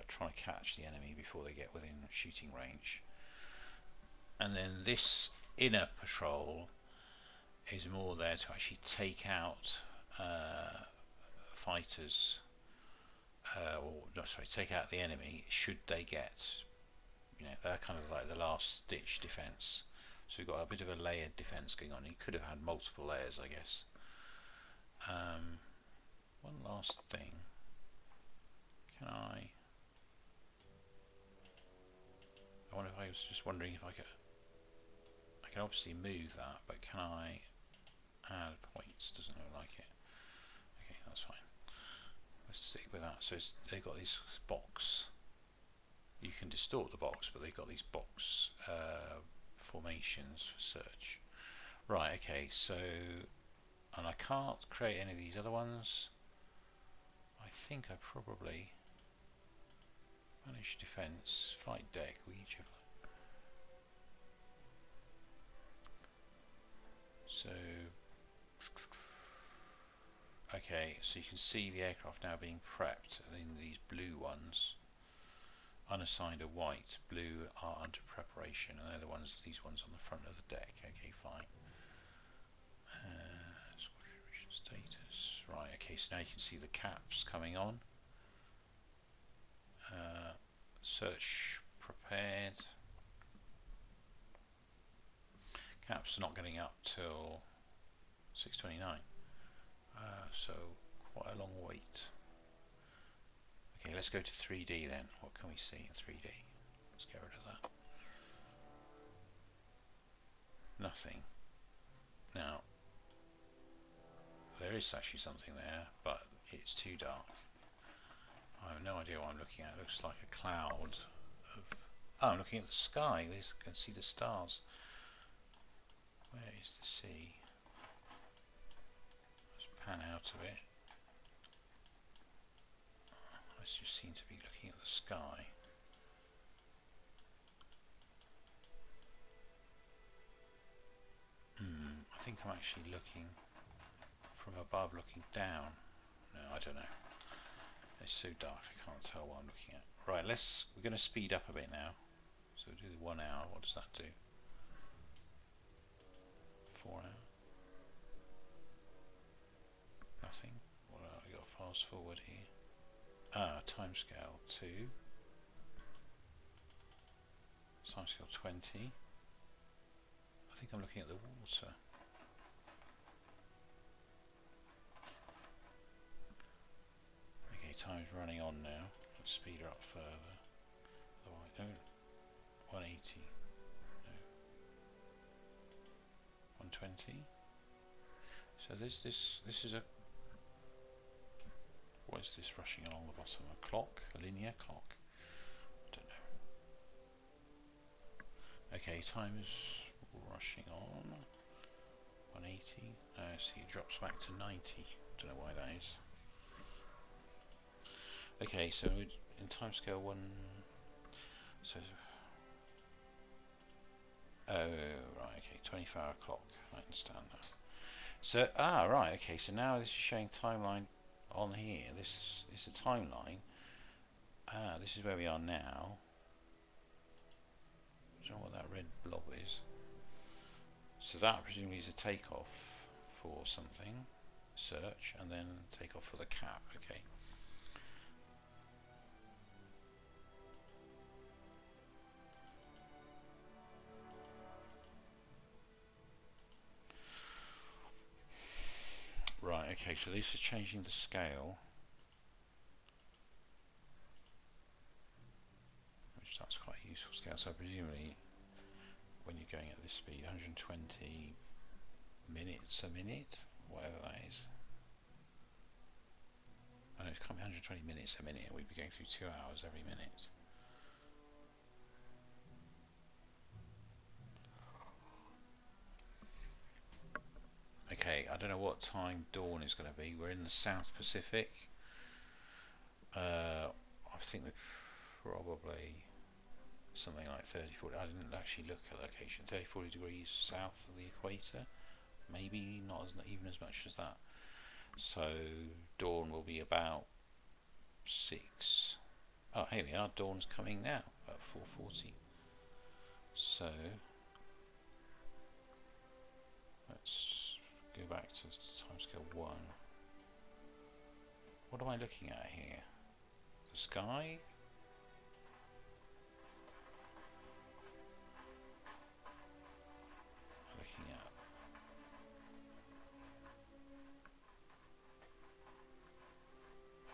trying to catch the enemy before they get within shooting range. And then this inner patrol is more there to actually take out fighters, take out the enemy should they get, they're kind of like the last ditch defense. So we've got a bit of a layered defense going on. You could have had multiple layers, I guess. One last thing. Can I wonder if I was just wondering if I can obviously move that, but can I add points? Doesn't look like it. Okay, that's fine. Let's stick with that. So they've got this box. You can distort the box, but they've got these box formations for search. Right, okay, so, and I can't create any of these other ones. I think I probably manage defense, flight deck, so okay, so you can see the aircraft now being prepped in these blue ones. Unassigned are white, blue are under preparation, and they're these ones on the front of the deck. Okay, fine. Squadron status. Right, okay, so now you can see the caps coming on. Search prepared. Caps are not getting up till 6:29, so quite a long wait. Okay, let's go to 3D then. What can we see in 3D? Let's get rid of that. Nothing. Now, there is actually something there, but it's too dark. I have no idea what I'm looking at. It looks like a cloud of... Oh, I'm looking at the sky. I can see the stars. Where is the sea? Let's pan out of it. I just seem to be looking at the sky. I think I'm actually looking from above, looking down. No, I don't know. It's so dark I can't tell what I'm looking at. Right, we're going to speed up a bit now. So we'll do the 1 hour. What does that do? 4 hour. Nothing. What I got fast forward here. Timescale 2. Timescale 20. I think I'm looking at the water. Okay, time's running on now. Let's speed her up further. Oh, no. 180. No. 120. So this is a... What is this rushing along the bottom? A clock? A linear clock? I don't know. Okay, time is rushing on. 180. See, it drops back to 90. Don't know why that is. Okay, so in timescale 1. So. Oh, right. Okay, 24-hour clock. I understand that. So, right. Okay, so now this is showing timeline on here. This is a timeline. This is where we are now. I don't know what that red blob is. So that presumably is a takeoff for something, search, and then takeoff for the cap. Okay. Right, okay, so this is changing the scale. Which that's quite a useful scale, so presumably when you're going at this speed, 120 minutes a minute, whatever that is. I know it can't be 120 minutes a minute, we'd be going through 2 hours every minute. Okay, I don't know what time dawn is going to be. We're in the South Pacific. I think we're probably something like 30, 40. I didn't actually look at location. 30, 40 degrees south of the equator. Maybe not even as much as that. So dawn will be about 6. Oh, here we are. Dawn's coming now at 4:40. So let's go back to timescale 1. What am I looking at here? The sky? Looking at...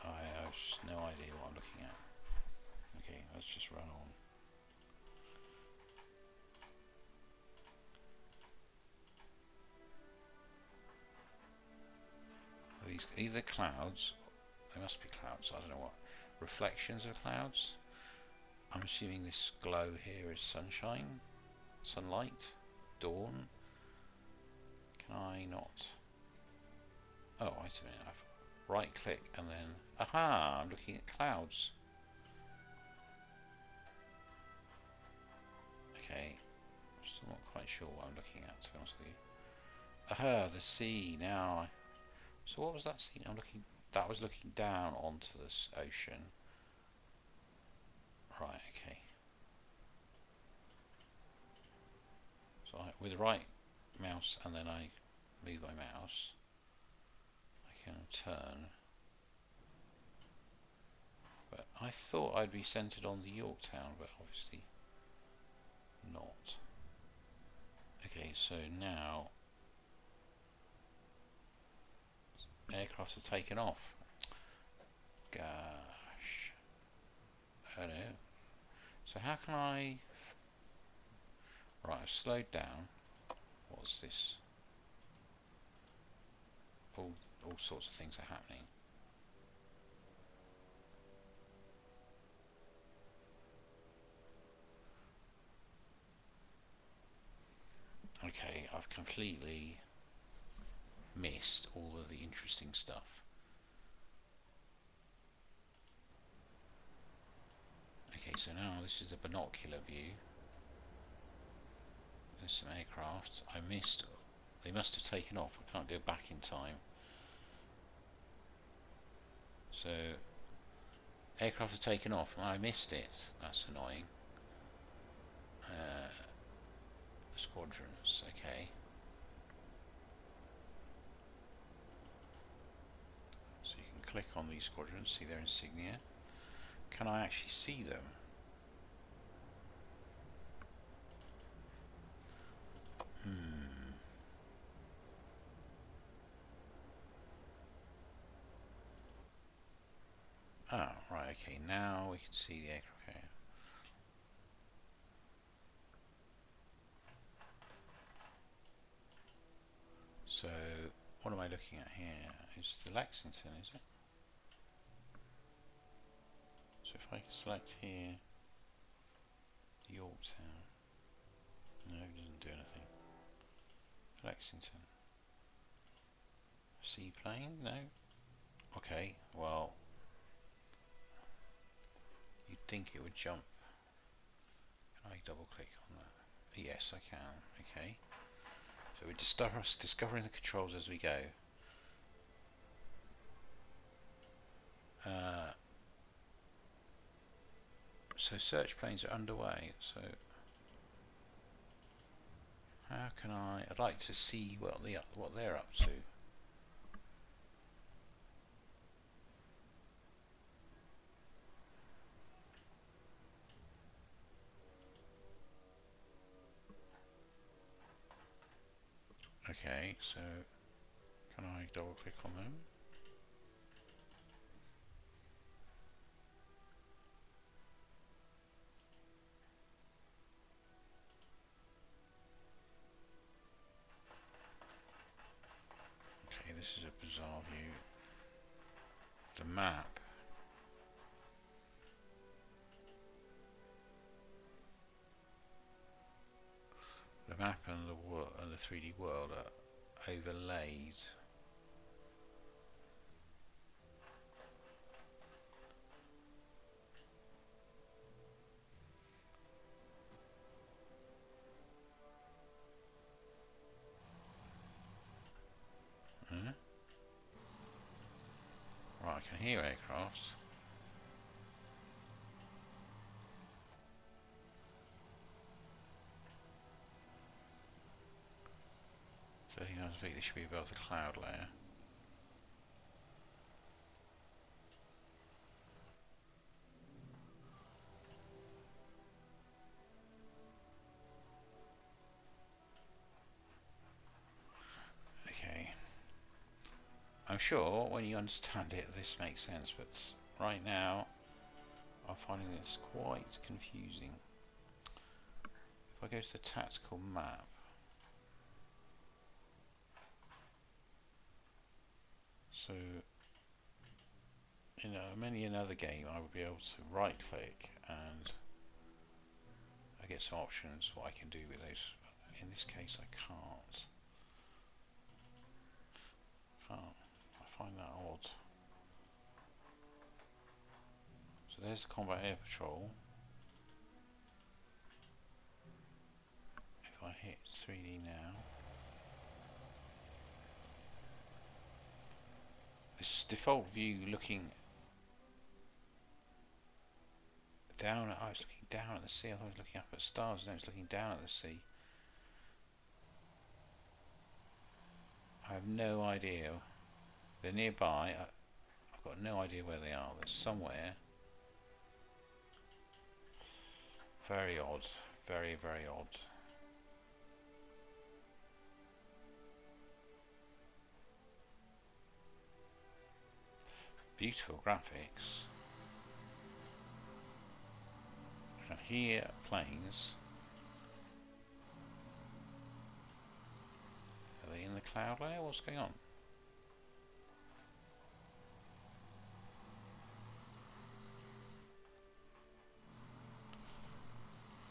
I have just no idea what I'm looking at. Okay, let's just run on. Are these either clouds? They must be clouds, I don't know what. Reflections of clouds? I'm assuming this glow here is sunshine, sunlight, dawn. Can I not? Oh, wait a minute. I've right click and then, aha! I'm looking at clouds. Okay, still not quite sure what I'm looking at, to be honest with you. Aha, the sea. Now, so what was that sea? I'm looking. That was looking down onto this ocean. Right. Okay. So with the right mouse and then I move my mouse, I can turn. But I thought I'd be centered on the Yorktown, but obviously not. Okay, so now aircraft are taken off. Gosh. Oh no. So how can I... Right, I've slowed down. What's this? All sorts of things are happening. Okay, I've completely missed all of the interesting stuff. Okay, so now this is the binocular view. There's some aircraft. I missed. They must have taken off. I can't go back in time. So aircraft have taken off and I missed it. That's annoying. Squadrons, okay. So you can click on these squadrons, see their insignia. Can I actually see them? Oh, right, okay, now we can see the aircraft. Okay. So, what am I looking at here? It's the Lexington, is it? So if I select here, Yorktown. No, it doesn't do anything. Lexington. Seaplane? No. Okay, well, you'd think it would jump. Can I double click on that? Yes, I can. Okay. So we're discovering the controls as we go. So search planes are underway. So how can I'd like to see what they're up to. Okay, so can I double click on them? Okay, this is a bizarre view. The map. The map and the 3D world are overlaid. Right, I can hear aircrafts. So 39 feet, they should be above the cloud layer. Okay. I'm sure when you understand it this makes sense, but right now I'm finding this quite confusing. If I go to the tactical map, so in many another game I would be able to right click and I get some options what I can do with those. In this case I can't. I find that odd. So there's the combat air patrol. If I hit 3D now, this default view looking down at, it's looking down at the sea. I thought it was looking up at stars. No, it's looking down at the sea. I have no idea. They're nearby. I've got no idea where they are. They're somewhere. Very odd. Very, very odd. Beautiful graphics. I can hear planes. Are they in the cloud layer? What's going on?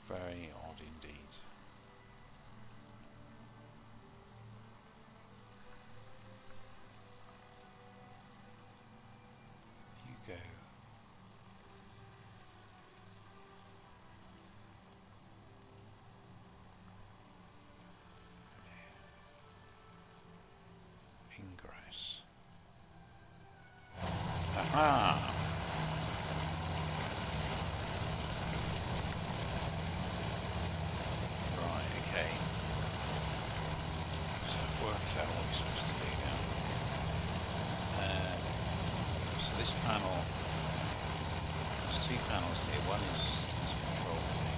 Very odd indeed. You go. Ingress. Aha! Right, okay. So I've worked out what we're supposed to do now. So this panel, there's two panels here. One is this control thing.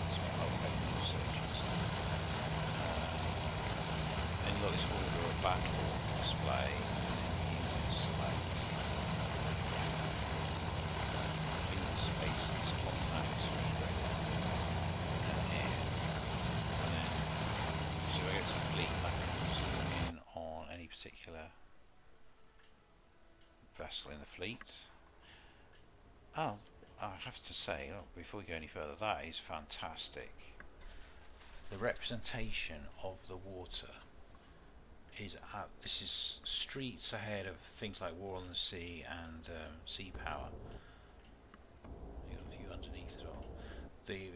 It's got open searches. Then you've got this order of battle display, and then you select in spaces, contacts, and here. And then, so I get to fleet, I can zoom in on any particular vessel in the fleet. Oh, I have to say, before we go any further, that is fantastic. The representation of the water is this is streets ahead of things like War on the Sea and Sea Power. You got a view underneath as well. The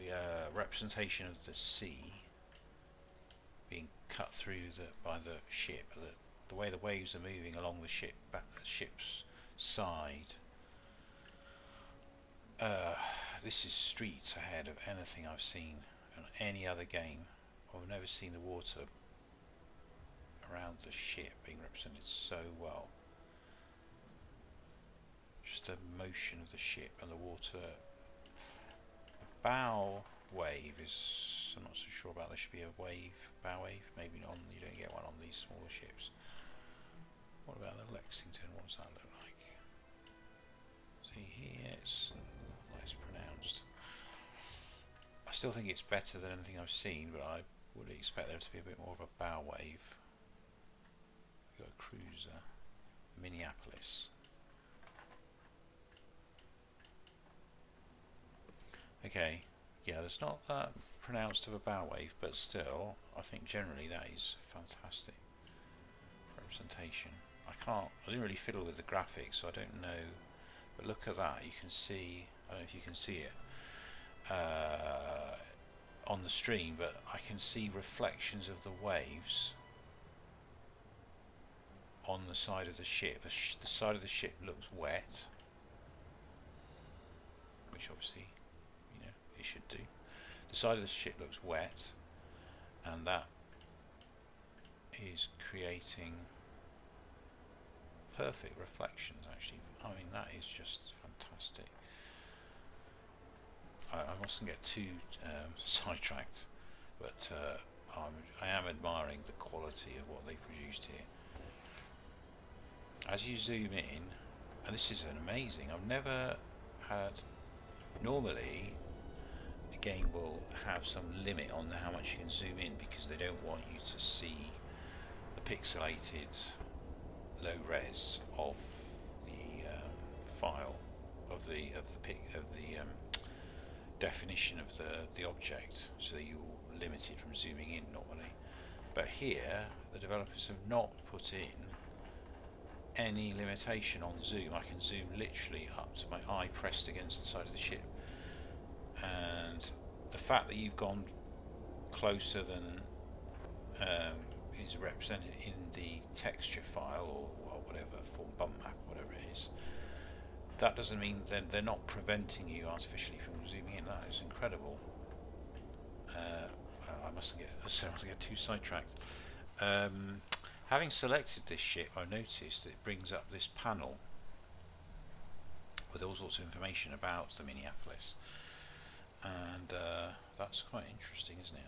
representation of the sea being cut through by the ship, the way the waves are moving along the ship's side. This is streets ahead of anything I've seen in any other game. I've never seen the water around the ship being represented so well. Just the motion of the ship and the water. The bow wave is, I'm not so sure about. There should be a bow wave. Maybe not. You don't get one on these smaller ships. What about the Lexington? What does that look like? See here, it's less pronounced. I still think it's better than anything I've seen, but I would expect there to be a bit more of a bow wave. We've got a cruiser, Minneapolis. Okay, yeah, there's not that pronounced of a bow wave, but still, I think generally that is fantastic representation. I didn't really fiddle with the graphics, so I don't know, but look at that, you can see, I don't know if you can see it on the stream, but I can see reflections of the waves on the side of the ship. The side of the ship looks wet, which obviously, you know, it should do. The side of the ship looks wet, and that is creating perfect reflections, actually. I mean, that is just fantastic. I mustn't get too sidetracked, but I am admiring the quality of what they produced here. As you zoom in, and this is an amazing, I've never had, normally a game will have some limit on how much you can zoom in because they don't want you to see the pixelated low res of the file of the definition of the object, so that you're limited from zooming in normally. But here the developers have not put in any limitation on zoom. I can zoom literally up to my eye pressed against the side of the ship, and the fact that you've gone closer than is represented in the texture file or whatever, form bump map, whatever it is, that doesn't mean that they're not preventing you artificially from zooming in. That is incredible. I mustn't get too sidetracked. Having selected this ship, I noticed it brings up this panel with all sorts of information about the Minneapolis. and that's quite interesting, isn't it?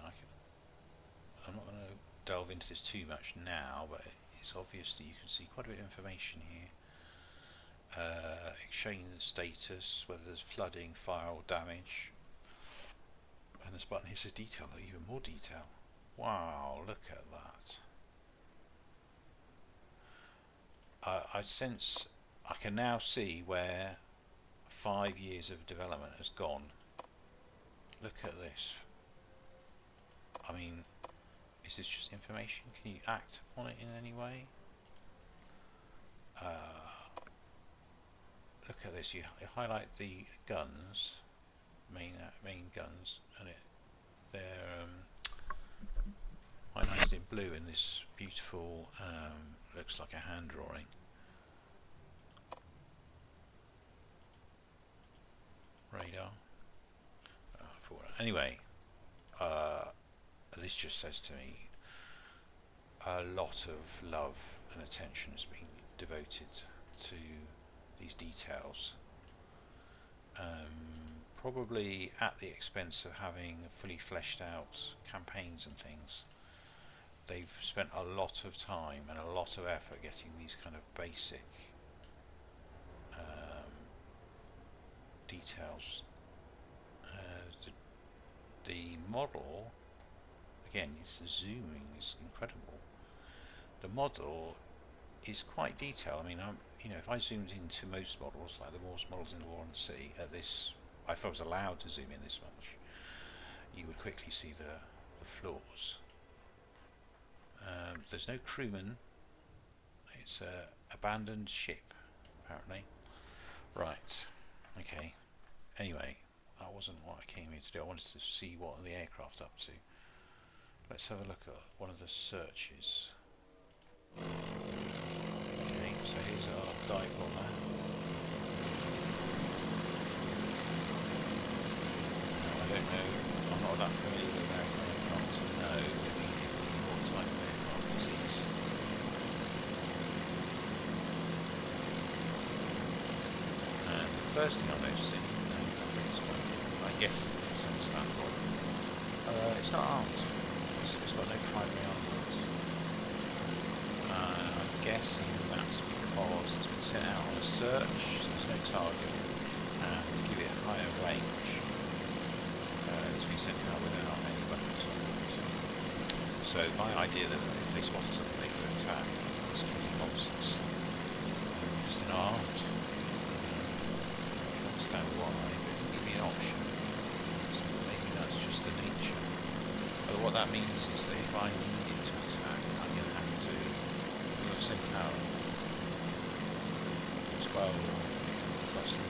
I'm not going to delve into this too much now, but it's obvious that you can see quite a bit of information here. Showing the status, whether there's flooding, fire or damage. And this button here says detail, even more detail. Wow, look at that. I sense, I can now see where 5 years of development has gone. Look at this. I mean, is this just information? Can you act on it in any way? Look at this. You highlight the guns, main guns, and they're highlighted in blue in this beautiful, looks like a hand drawing. Radar. Anyway, this just says to me a lot of love and attention has been devoted to these details, probably at the expense of having fully fleshed out campaigns and things. They've spent a lot of time and a lot of effort getting these kind of basic details. The model, again, it's the zooming is incredible. The model is quite detailed. I mean, you know, if I zoomed into most models, like the most models in the War on the Sea, at this, if I was allowed to zoom in this much, you would quickly see the flaws. There's no crewman. It's a abandoned ship, apparently. Right. Okay. Anyway, that wasn't what I came here to do. I wanted to see what the aircraft up to. Let's have a look at one of the searches. Okay, so here's our dive bomber. Now, I don't know, I'm not that familiar with American aircraft to know immediately what type of aircraft this is. And the first thing I'm noticing, I guess it's understandable, it's not armed. It's got no primary armaments. I'm guessing that's because it's been sent out on a search, so there's no target, and to give it a higher range, it's been sent out without any weapons on it. So my idea that if they spotted something they could attack was killing monsters. Just an armed. I don't understand why, but it didn't give me an option. So maybe that's just the nature. But what that means is that if I needed to attack, I'm going to have to send out 12 plus the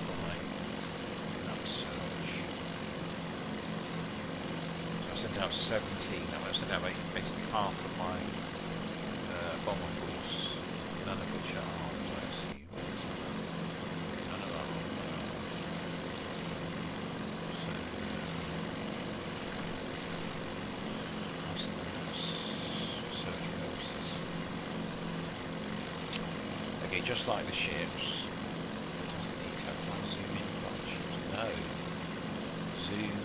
5 in that search. So I sent out 17. That would have sent out basically half of my bomber force, none of which are armed, I assume. None of our armed. Okay, just like the ships. Does the detail if I zoom in like the ships? No. Zoom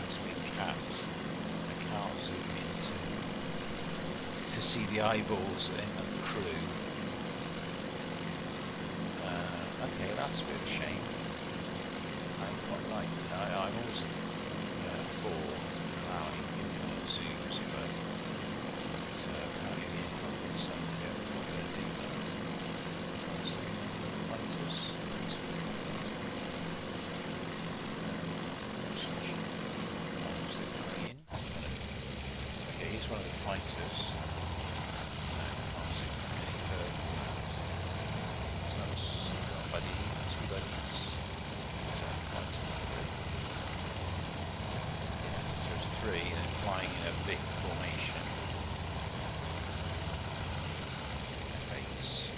has been capped. I can't zoom into to see the eyeballs of the crew. Okay, that's a bit of a shame. I'm quite like I'm always for allowing infinite zooms, but apparently the aircraft themselves don't want to do that. So, fighters. Okay, here's one of the fighters. And flying in a big formation. Base.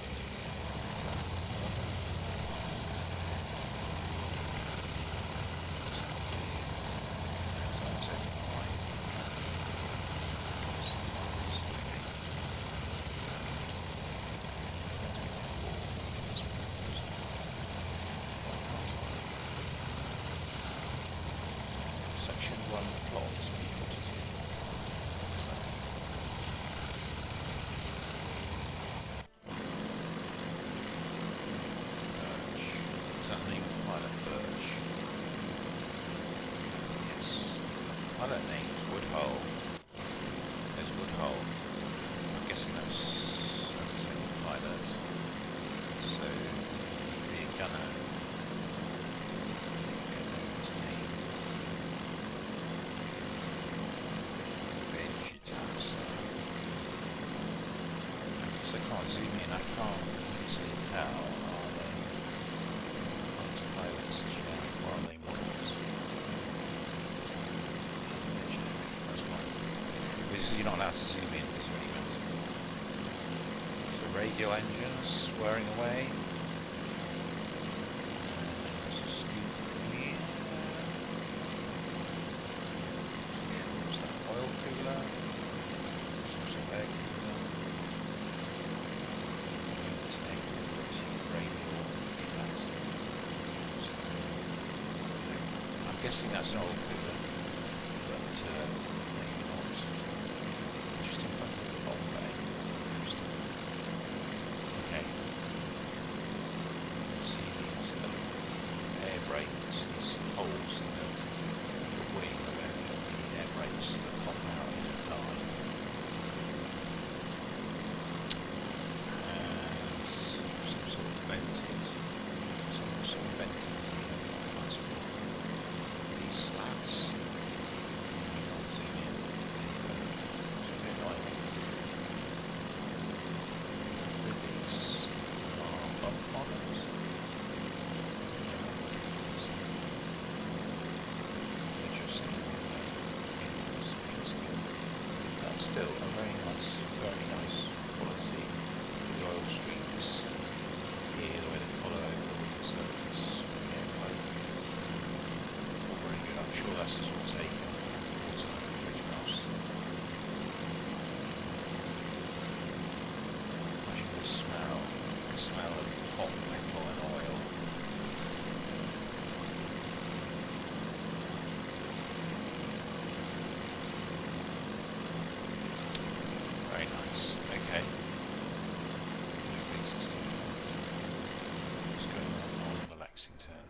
Pilot name is Woodhull. There's Woodhull. I'm guessing that's the second pilot. So, be a gunner. His name. Vegetas. Because I can't zoom in, I can't easily tell. Are they pilots generic or are they models? That's fine. Because you're not allowed to zoom in, doesn't really matter. So radial engines whirring away. There's a scoop here. What's that? Oil cooler. Some air cooler. Radial. I'm guessing that's an oil cooler, but maybe not. Interesting fact with the bulb bay. Interesting. Okay. See these air brakes, these holes in the wing where the air brakes that pop out in a line. And some sort of vented, these slats. I'll zoom in. It's a bit annoying. These are bump models. Interesting. But still a very nice quality. The oil streaks here, the way they follow over the wing surface. All very good. I'm sure that's just what's taken water photographs. Imagine the smell of hot metal and oil. Very nice. Okay. What's going on the Lexington?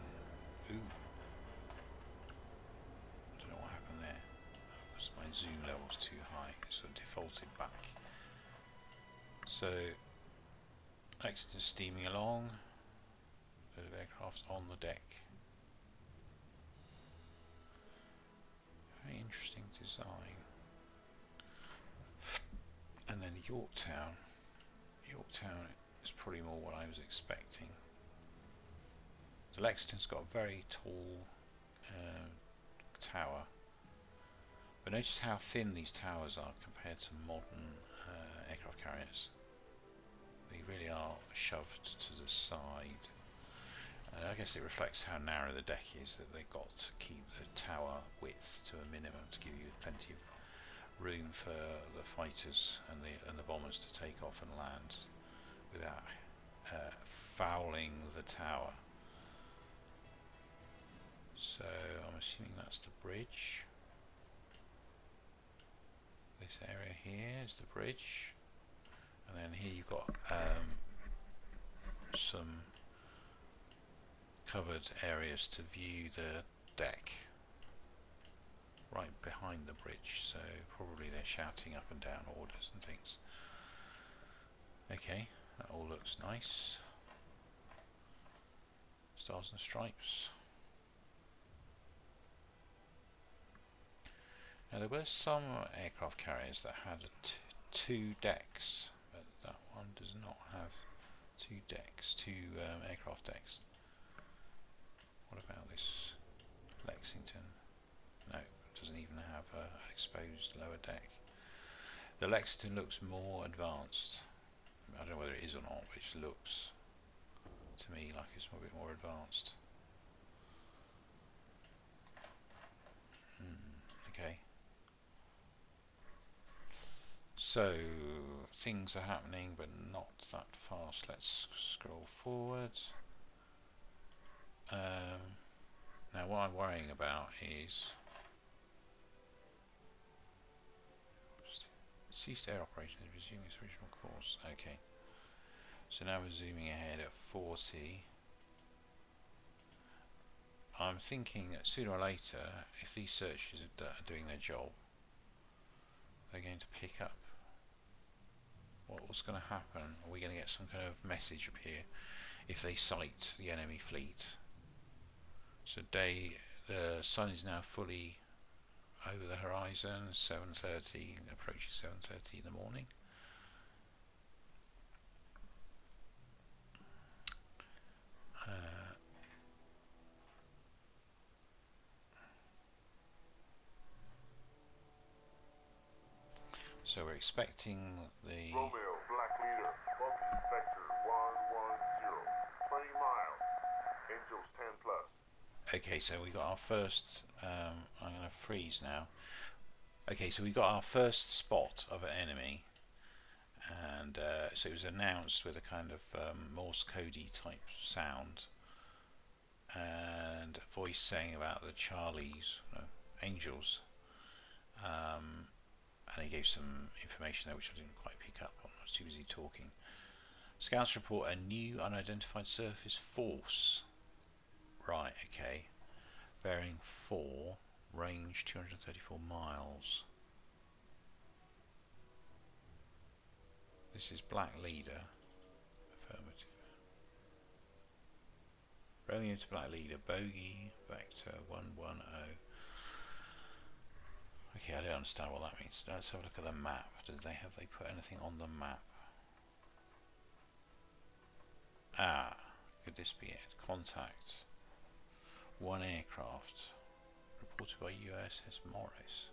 Ooh. I don't know what happened there. Because my zoom level's too high, so it defaulted back. So, Lexington steaming along. A load of aircraft on the deck. Very interesting design. And then Yorktown. Yorktown is probably more what I was expecting. The Lexington's got a very tall tower, but notice how thin these towers are compared to modern aircraft carriers. They really are shoved to the side. I guess it reflects how narrow the deck is, that they've got to keep the tower width to a minimum to give you plenty of room for the fighters and the bombers to take off and land without fouling the tower. So I'm assuming that's the bridge. This area here is the bridge, and then here you've got some covered areas to view the deck right behind the bridge, so probably they're shouting up and down orders and things. Okay, that all looks nice. Stars and stripes. Now there were some aircraft carriers that had two decks, but that one does not have two decks, two aircraft decks. What about this Lexington? No, it doesn't even have an exposed lower deck. The Lexington looks more advanced. I don't know whether it is or not, but it looks to me like it's a bit more advanced. Okay. So things are happening, but not that fast. Let's scroll forward. Now what I'm worrying about is ceased air operation is resuming its original course. Okay. So now we're zooming ahead at 40. I'm thinking that sooner or later, if these searches are doing their job, they're going to pick up. What's going to happen? Are we going to get some kind of message appear if they sight the enemy fleet? So the sun is now fully over the horizon, 7:30, approaching 7:30 in the morning. So we're expecting the Romeo, Black Leader, Bumpy, Vector 110, 20 miles, Angels 10 plus. Okay, so we got our first. I'm going to freeze now. Okay, so we got our first spot of an enemy, and so it was announced with a kind of Morse codey type sound, and a voice saying about the Charlies, no, Angels, and he gave some information there which I didn't quite pick up on. I was too busy talking. Scouts report a new unidentified surface force. Right, okay. Bearing 4, range 234 miles. This is Black Leader. Affirmative. Romeo to Black Leader. Bogey. Vector 110. Okay, I don't understand what that means. Let's have a look at the map. Have they put anything on the map? Ah, could this be it? Contact. 1 aircraft. Reported by USS Morris.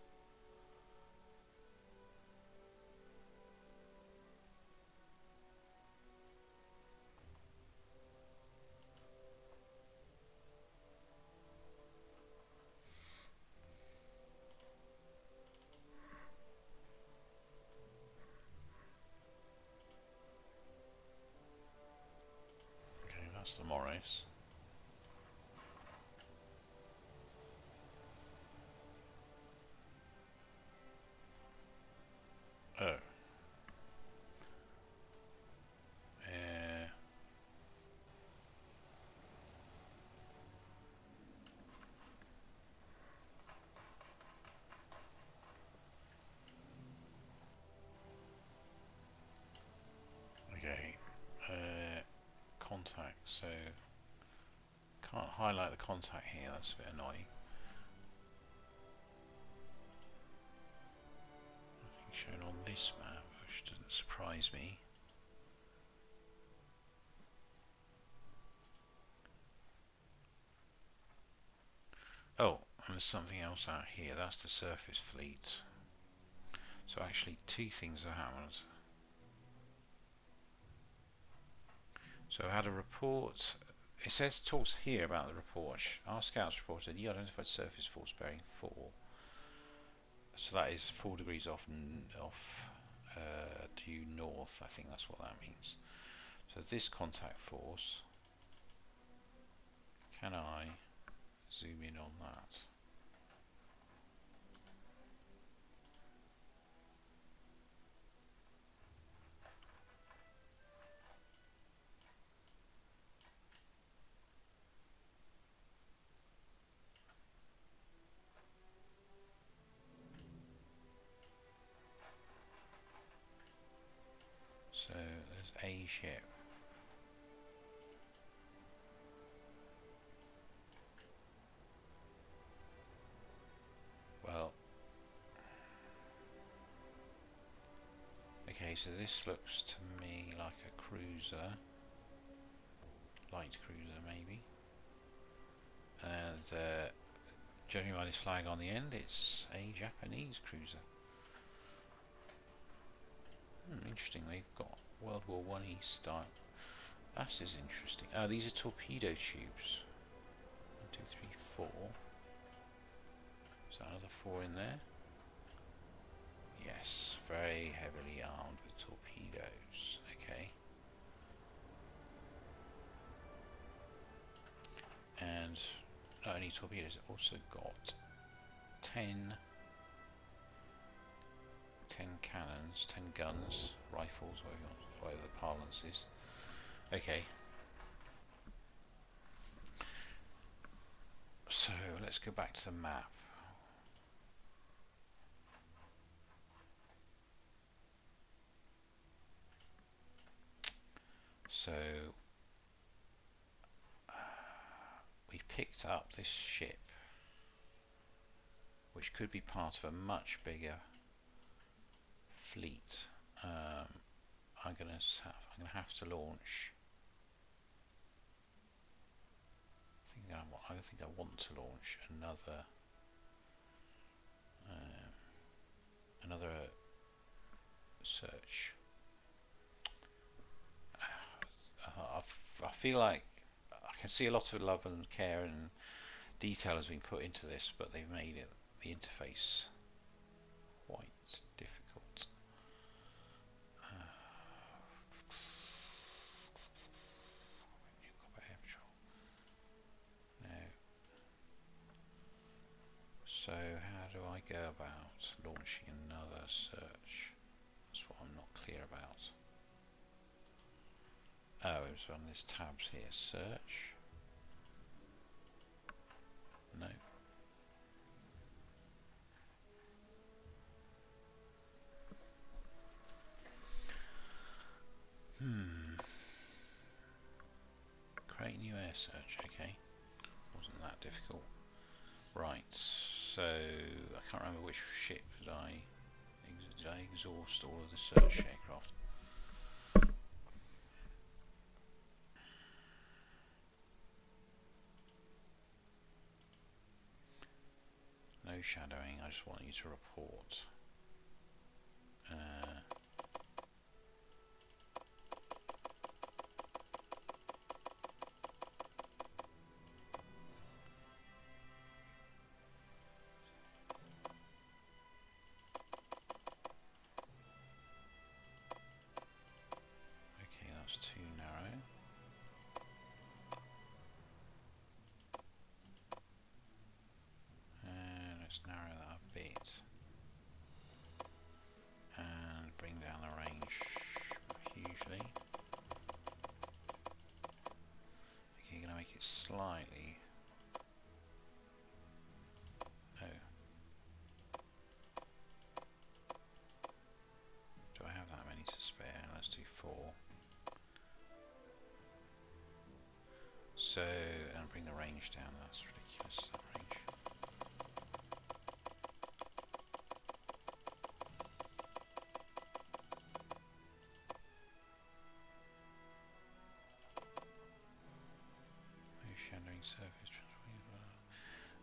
Okay, that's the Morris. Oh. Okay. Contact. So can't highlight the contact here. That's a bit annoying. Nothing shown on this map, which doesn't surprise me. Oh, and there's something else out here. That's the surface fleet. So actually, two things have happened. So I had a report. It says talks here about the report. Our scouts reported the identified surface force bearing 4. So that is 4 degrees off due north. I think that's what that means. So this contact force. Can I zoom in on that? So there's a ship. Well, okay, so this looks to me like a cruiser, light cruiser maybe, and judging by this flag on the end, it's a Japanese cruiser. Interesting, they've got World War I East style. That is interesting. These are torpedo tubes. 1, 2, 3, 4. Is that another 4 in there? Yes, very heavily armed with torpedoes. Okay. And not only torpedoes, they've also got 10 cannons, 10 guns, rifles, whatever the parlance is. Okay. let's go back to the map. So we picked up this ship, which could be part of a much bigger fleet. I'm gonna have to launch. I think I want to launch another search. I feel like I can see a lot of love and care and detail has been put into this, but they've made the interface quite difficult. No. So how do I go about launching another search? That's what I'm not clear about. Oh, it was on this tabs here. Search. No. Create new air search. Okay. Wasn't that difficult. Right. So I can't remember which ship did I exhaust all of the search aircraft. No shadowing, I just want you to report. Okay, that's too narrow. Let's narrow that a bit. And bring down the range hugely. Okay, you're going to make it slightly. Oh. Do I have that many to spare? Let's do 4. So, and bring the range down. That's ridiculous, that range. Shadowing surface.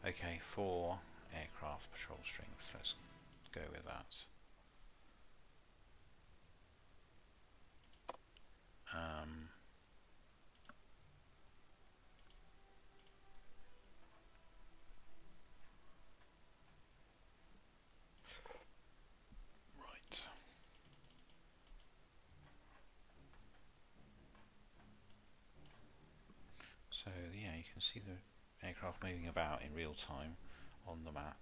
Okay, 4 aircraft patrol strength. Let's go with that. Right. So yeah, you can see the aircraft moving about in real time on the map.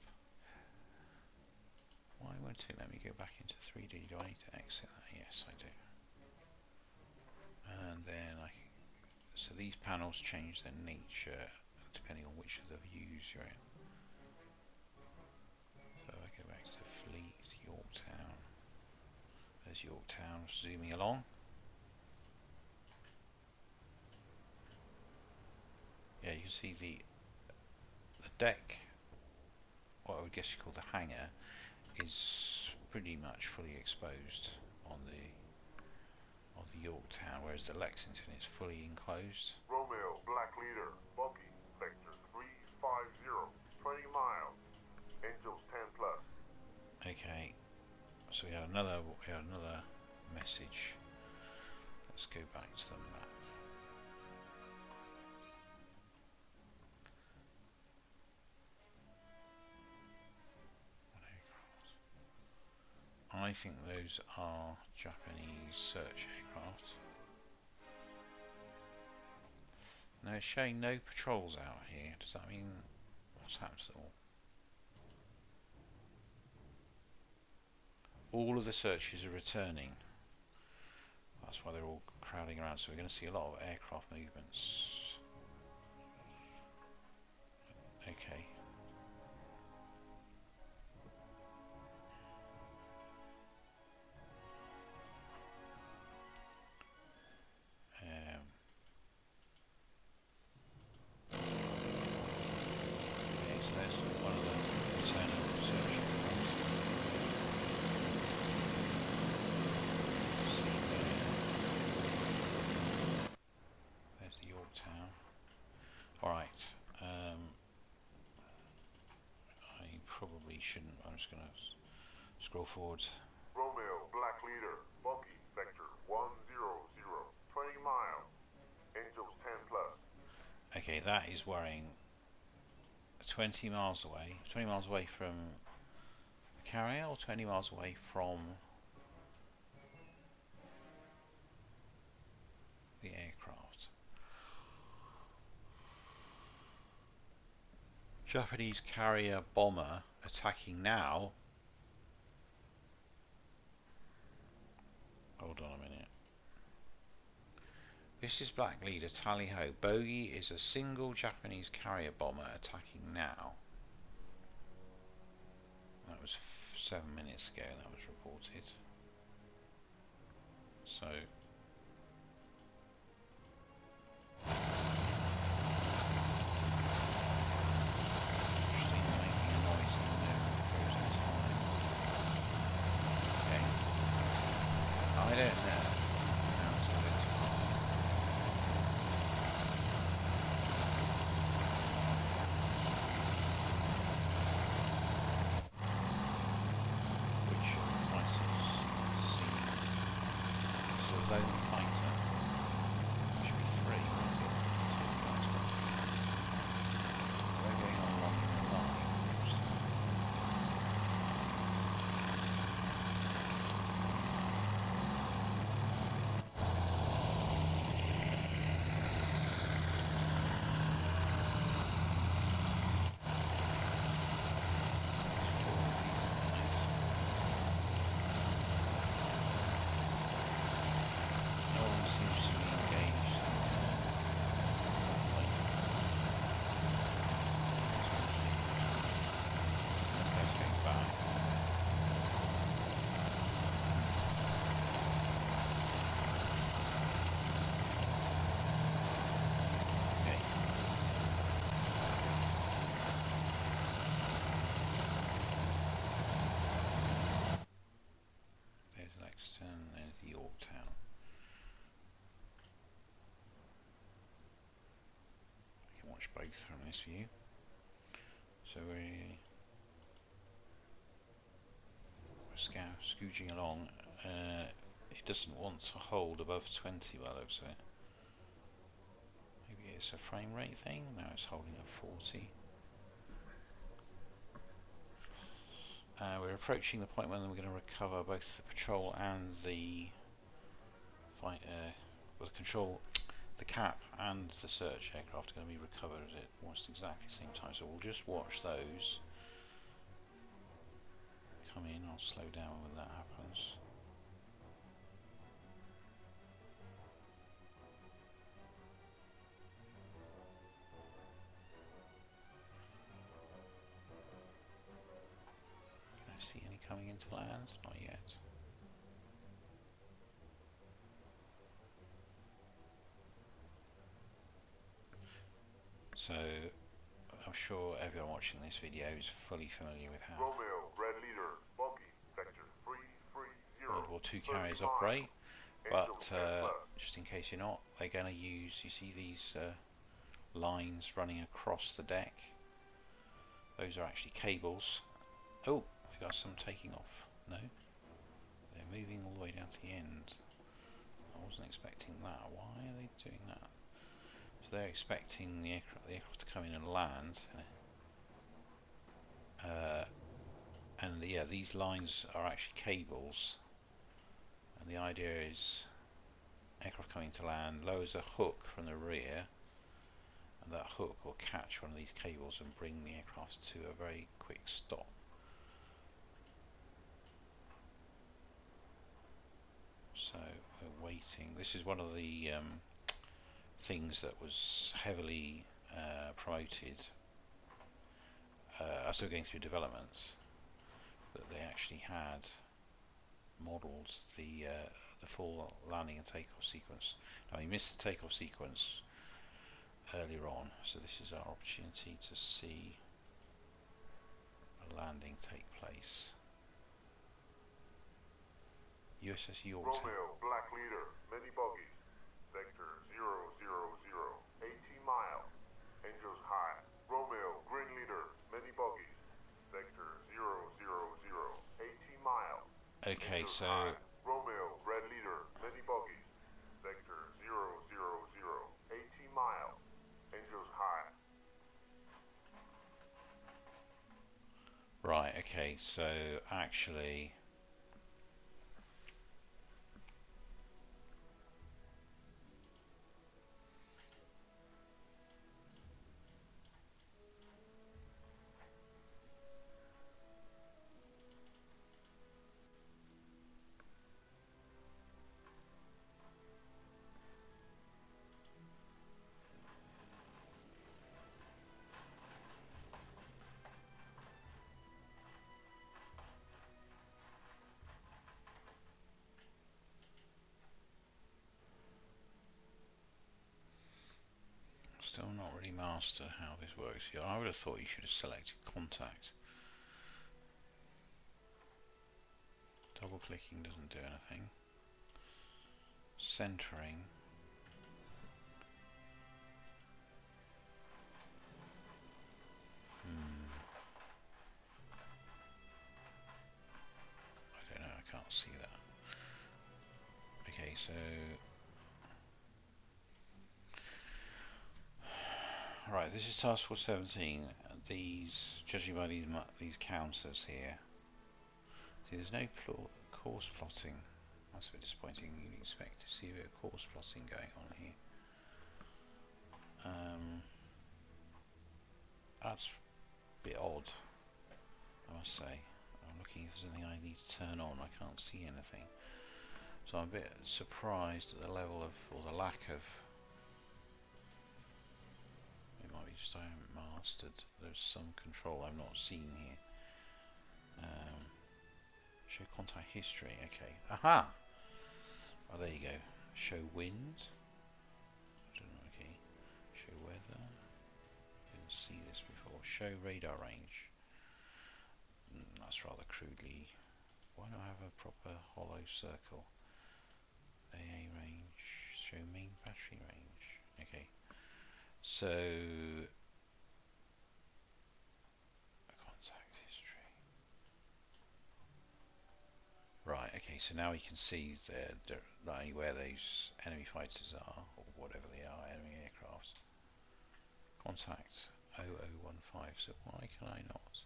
Why won't it let me go back into 3D? Do I need to exit that? Yes, I do. And then so these panels change their nature depending on which of the views you're in. So I go back to the fleet, Yorktown. There's Yorktown zooming along. Yeah, you can see the deck, what I would guess you call the hangar, is pretty much fully exposed on the Yorktown, whereas the Lexington is fully enclosed. Romeo, Black Leader, Bucky, Vector 350, 20 miles, Angels 10 plus. Okay, so we had another message. Let's go back to the map. I think those are Japanese search aircraft. Now it's showing no patrols out here. Does that mean what's happened to them all? All of the searches are returning. That's why they're all crowding around. So we're going to see a lot of aircraft movements. Okay. So there's one of the internal search controls. See there. There's the Yorktown. Alright. I probably shouldn't. I'm just going to scroll forward. Romeo, Black Leader, Bucky, Vector 100, 20 miles. Angels 10 plus. Okay, that is worrying. 20 miles away. 20 miles away from the carrier, or 20 miles away from the aircraft? Japanese carrier bomber attacking now. Hold on a minute. This is Black Leader, tally ho. Bogey is a single Japanese carrier bomber attacking now. That was 7 minutes ago that was reported. So actually making a noise in there frozen time. Okay. I don't know. Now it's a bit far. Which of the prices see? This is a lone fighter. Should be 3, won't it? 2 fighters. They're going on longer than line. No one seems to be engaged. This guy's going back. Okay. There's Lexington, there's the Yorktown. I can watch both from this view. So we're scooging along. It doesn't want to hold above 20 by the looks of it. Maybe it's a frame rate thing? No, it's holding at 40. We're approaching the point when we're going to recover both the patrol and the the cap and the search aircraft are going to be recovered at almost exactly the same time. So we'll just watch those come in. I'll slow down when that happens. Can I see any coming into land? Not yet. So I'm sure everyone watching this video is fully familiar with how Romeo, Red Leader, Bucky, Vector 330. World War II 30 carriers miles. operate, Angels but 10 plus. just in case you're not, they're going to use, you see these lines running across the deck? Those are actually cables. Oh, we got some taking off. No? They're moving all the way down to the end. I wasn't expecting that. Why are they doing that? So they're expecting the aircraft to come in and land. And yeah, these lines are actually cables. And the idea is aircraft coming to land lowers a hook from the rear, and that hook will catch one of these cables and bring the aircraft to a very quick stop. So we're waiting. This is one of the things that was heavily promoted as they were going through development, that they actually had modelled the full landing and takeoff sequence. Now we missed the takeoff sequence earlier on, so this is our opportunity to see landing take place? USS Yorktown. Romeo, Black Leader, many bogies. Vector 000, 18 mile. Angels High. Romeo, Green Leader, many bogies. Vector 000, 18 mile. Okay, Angels so High. Romeo, Red Leader, many bogies. Vector 000, 18 mile. Angels High. right, okay, so actually still not really master how this works here. I would have thought you should have selected contact. Double clicking doesn't do anything. Centering. I don't know, I can't see that. Okay, so right, this is Task Force 17. These, judging by these counters here, see, there's no course plotting. That's a bit disappointing. You'd expect to see a bit of course plotting going on here. That's a bit odd, I must say. I'm looking if there's anything I need to turn on. I can't see anything. So I'm a bit surprised at the level of, or the lack of, it might be just I haven't mastered. There's some control I'm not seeing here. Show contact history, okay. Aha! Oh, there you go. Show wind. I don't know, okay. Show weather. Didn't see this before. Show radar range. That's rather crudely. Why not have a proper hollow circle? AA range. Show main battery range. Okay. So contact history. Right, okay, so now we can see not only where those enemy fighters are, or whatever they are, enemy aircraft. Contact 0015, so why can I not?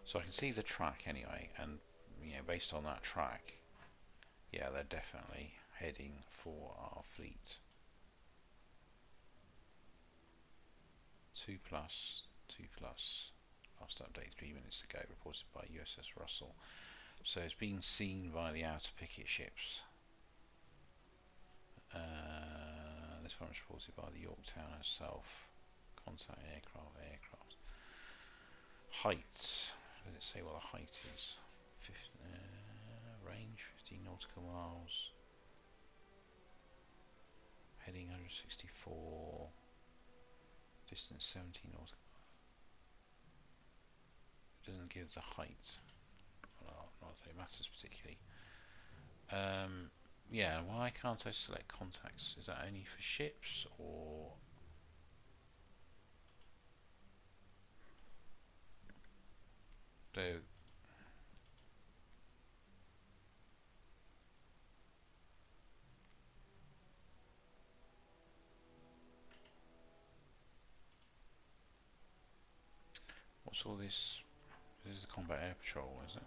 So I can see the track anyway, and based on that track, yeah, they're definitely heading for our fleet. 2+, 2+, last update 3 minutes ago, reported by USS Russell. So it's been seen by the outer picket ships. This one was reported by the Yorktown herself. Contact aircraft. Height. Does it say what the height is? Range 15 nautical miles. Heading 164. Distance 17 nautical. It doesn't give the height. Well, not that it matters particularly. Yeah, why can't I select contacts? Is that only for ships, or do what's all this? This is the combat air patrol, is it?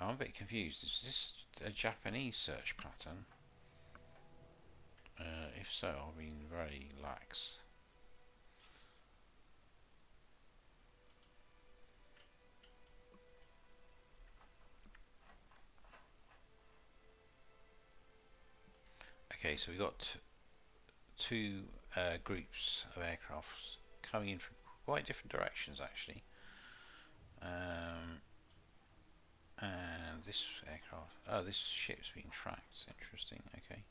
I'm a bit confused. Is this a Japanese search pattern? If so, I've been very lax. Okay, so we've got two groups of aircrafts coming in from quite different directions actually. And this aircraft, oh, this ship's being tracked. Interesting. Okay.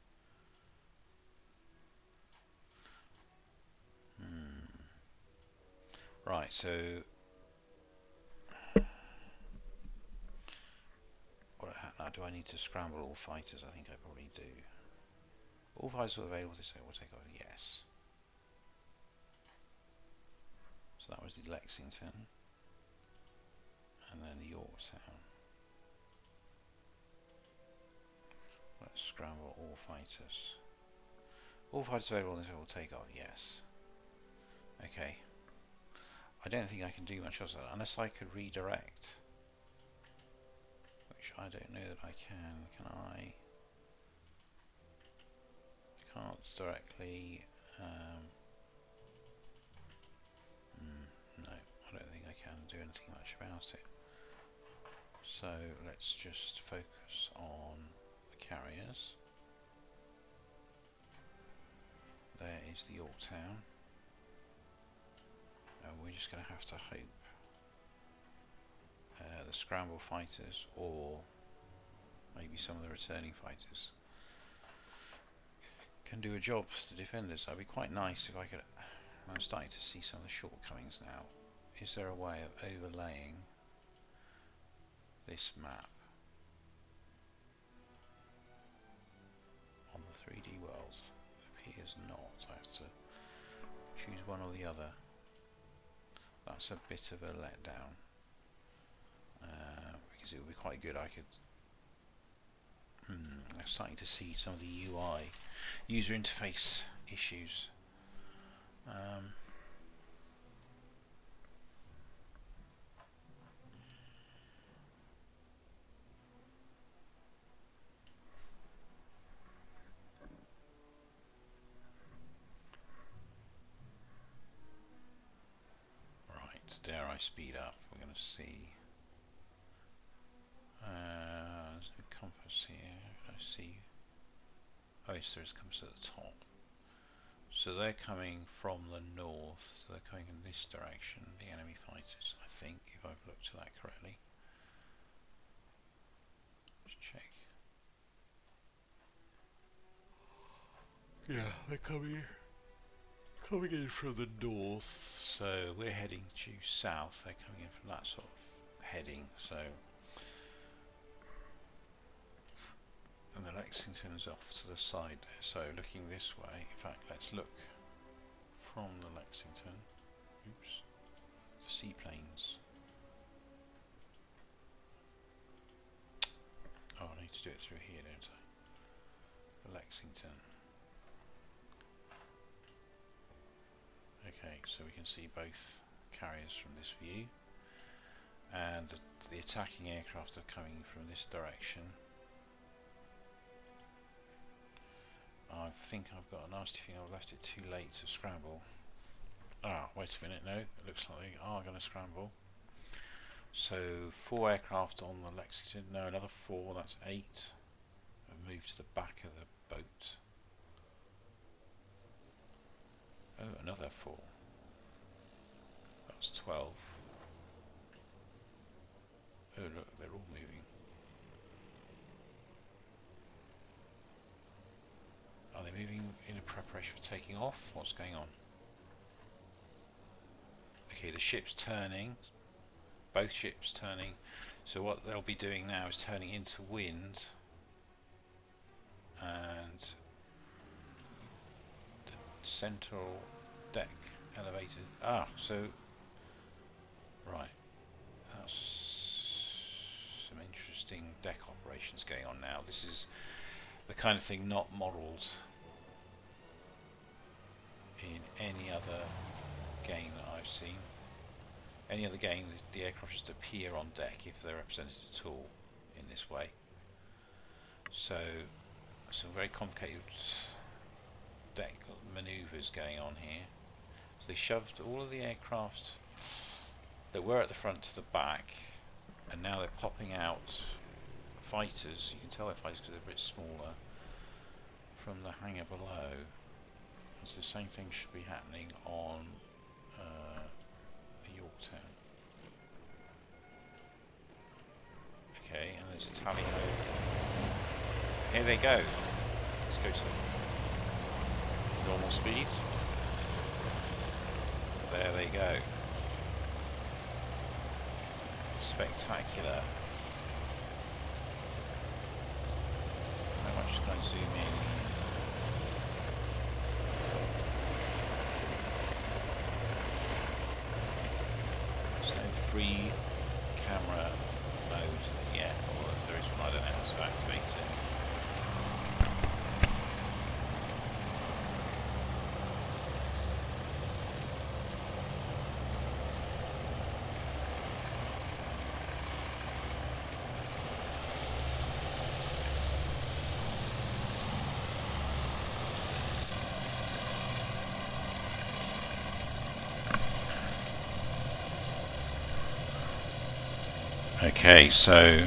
Right, so what now? Do I need to scramble all fighters? I think I probably do. All fighters are available this way. We'll take over. Yes. So that was the Lexington, and then the Yorktown. Let's scramble all fighters. All fighters available this way. We'll take over. Yes. Okay. I don't think I can do much else unless I could redirect, which I don't know that I can. Can I? I can't directly. No, I don't think I can do anything much about it. So let's just focus on the carriers. There is the Yorktown. We're just going to have to hope the scramble fighters, or maybe some of the returning fighters, can do a job to defend us. That'd be quite nice if I could. I'm starting to see some of the shortcomings now. Is there a way of overlaying this map on the 3D world? It appears not. I have to choose one or the other. That's a bit of a letdown, because it would be quite good. I could. I'm starting to see some of the UI, user interface issues. Dare I speed up? We're going to see. There's no compass here. I see. Oh, yes, there is a compass at the top. So they're coming from the north. So they're coming in this direction. The enemy fighters, I think, if I've looked at that correctly. Let's check. Yeah, they're coming in from the north, so we're heading due south. They're coming in from that sort of heading, so, and the Lexington's off to the side there, so looking this way. In fact, let's look from the Lexington. Oops, the seaplanes. Oh, I need to do it through here, don't I? The Lexington. Okay, so we can see both carriers from this view, and the attacking aircraft are coming from this direction. I think I've got a nasty feeling I've left it too late to scramble. Ah, wait a minute, no, it looks like they are going to scramble. So 4 aircraft on the Lexington, no, another 4, that's 8. I've moved to the back of the boat. Oh, another 4. That's 12. Oh look, they're all moving. Are they moving in a preparation for taking off? What's going on? Okay, the ship's turning. Both ships turning. So what they'll be doing now is turning into wind. And the central deck elevator. Ah, so right, that's some interesting deck operations going on now. This is the kind of thing not modelled in any other game that I've seen. Any other game, the aircraft just appear on deck if they're represented at all in this way. So some very complicated deck manoeuvres going on here. So they shoved all of the aircraft that were at the front to the back, and now they're popping out fighters. You can tell they're fighters because they're a bit smaller from the hangar below. It's the same thing should be happening on Yorktown. Okay, and there's a tally ho. Here they go. Let's go to normal speed. There they go. Spectacular. How much can I zoom in? There's no free camera mode yet, or if there is one, I don't know how to activate it. Okay, so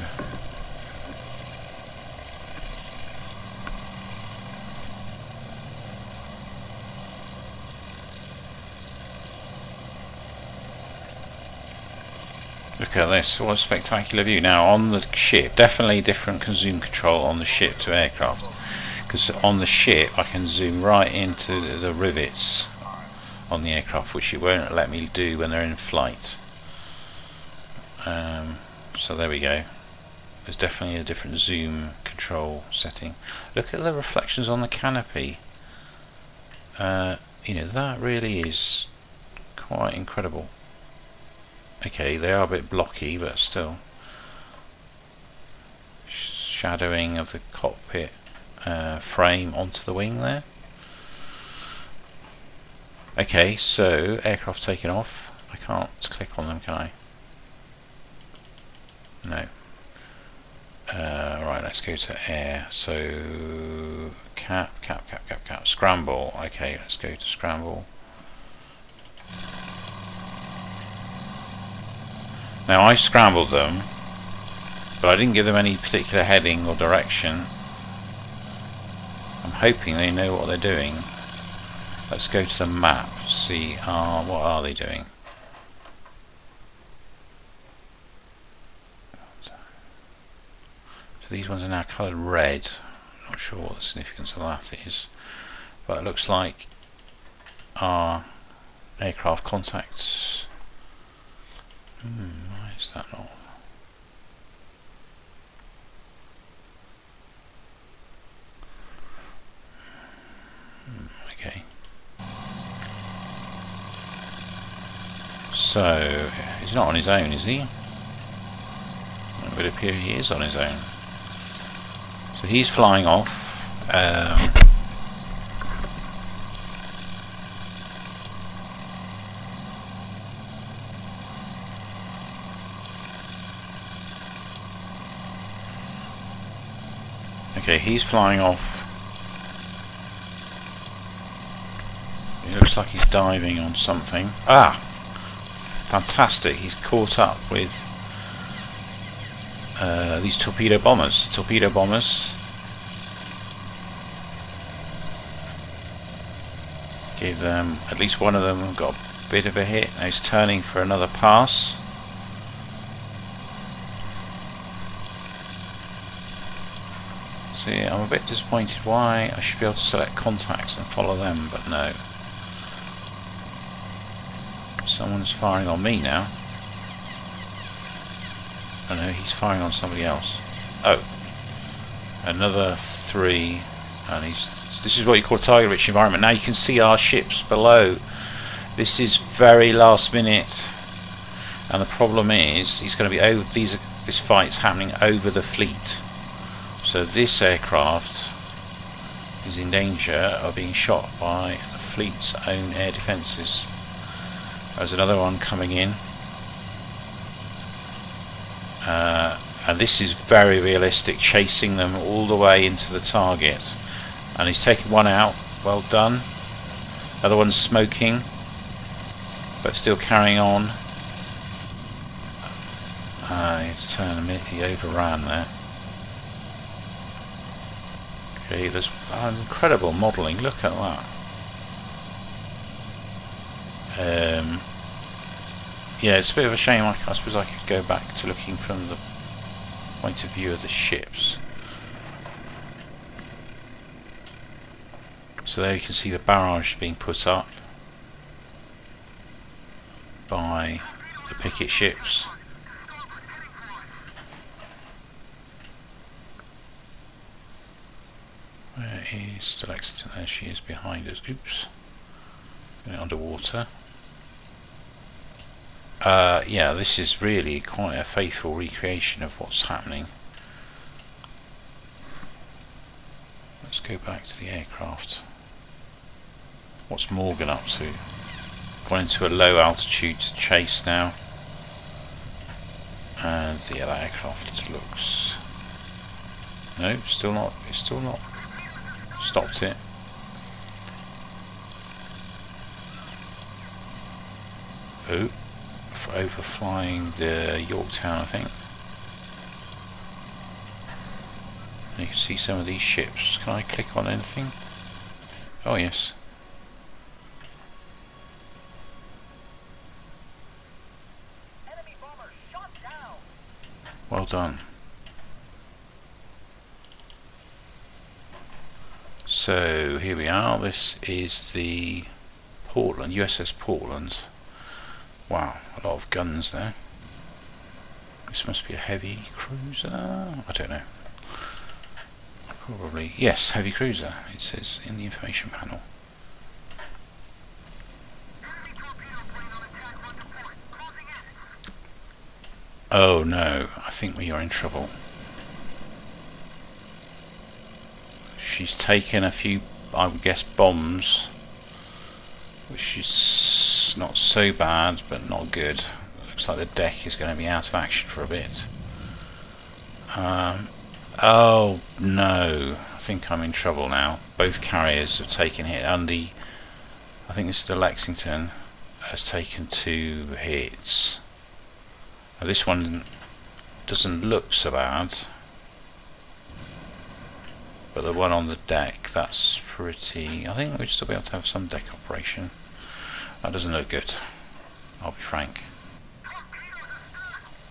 look at this, what a spectacular view. Now on the ship, definitely different zoom control on the ship to aircraft, because on the ship I can zoom right into the rivets on the aircraft, which it won't let me do when they're in flight. So there we go. There's definitely a different zoom control setting. Look at the reflections on the canopy. You know, that really is quite incredible. Okay, they are a bit blocky, but still. Shadowing of the cockpit frame onto the wing there. Okay, so aircraft taking off. I can't click on them, can I? No. Right, let's go to air. So cap, scramble. Okay, let's go to scramble. Now I scrambled them, but I didn't give them any particular heading or direction. I'm hoping they know what they're doing. Let's go to the map, see what are they doing. So these ones are now coloured red. Not sure what the significance of that is, but it looks like our aircraft contacts. Why is that not? Okay. So he's not on his own, is he? It would appear he is on his own. So he's flying off. Okay, he's flying off. It looks like he's diving on something. Ah! Fantastic, he's caught up with these torpedo bombers. Gave them, at least one of them got a bit of a hit. Now he's turning for another pass. See, I'm a bit disappointed. Why? I should be able to select contacts and follow them, but no. Someone's firing on me now. Oh no, he's firing on somebody else. Oh, another 3, and this is what you call a target-rich environment. Now you can see our ships below. This is very last minute, and the problem is he's going to be over. This fight's happening over the fleet. So this aircraft is in danger of being shot by the fleet's own air defences. There's another one coming in. And this is very realistic, chasing them all the way into the target. And he's taken one out, well done. Other one's smoking, but still carrying on. He's turned a minute, he overran there. Okay, there's incredible modelling. Look at that. Yeah, it's a bit of a shame. I suppose I could go back to looking from the point of view of the ships. So there you can see the barrage being put up by the picket ships. Where is still Lexington? There she is behind us. Oops. Going underwater. Yeah, this is really quite a faithful recreation of what's happening. Let's go back to the aircraft. What's Morgan up to? Gone into a low altitude chase now. And yeah, that aircraft looks... No, still not. It's still not stopped it. Oh, overflying the Yorktown, I think. And you can see some of these ships. Can I click on anything? Oh yes. Enemy bomber shot down. Well done. So here we are. This is the Portland, USS Portland. Wow, a lot of guns there. This must be a heavy cruiser. I don't know. Probably, yes, heavy cruiser. It says in the information panel. Oh no, I think we are in trouble. She's taken a few, I would guess, bombs, which is not so bad, but not good. Looks like the deck is going to be out of action for a bit. Oh no, I think I'm in trouble now. Both carriers have taken hit, and I think this is the Lexington, has taken 2 hits. Now this one doesn't look so bad, but the one on the deck, that's pretty... I think we'll still be able to have some deck operation. That doesn't look good, I'll be frank.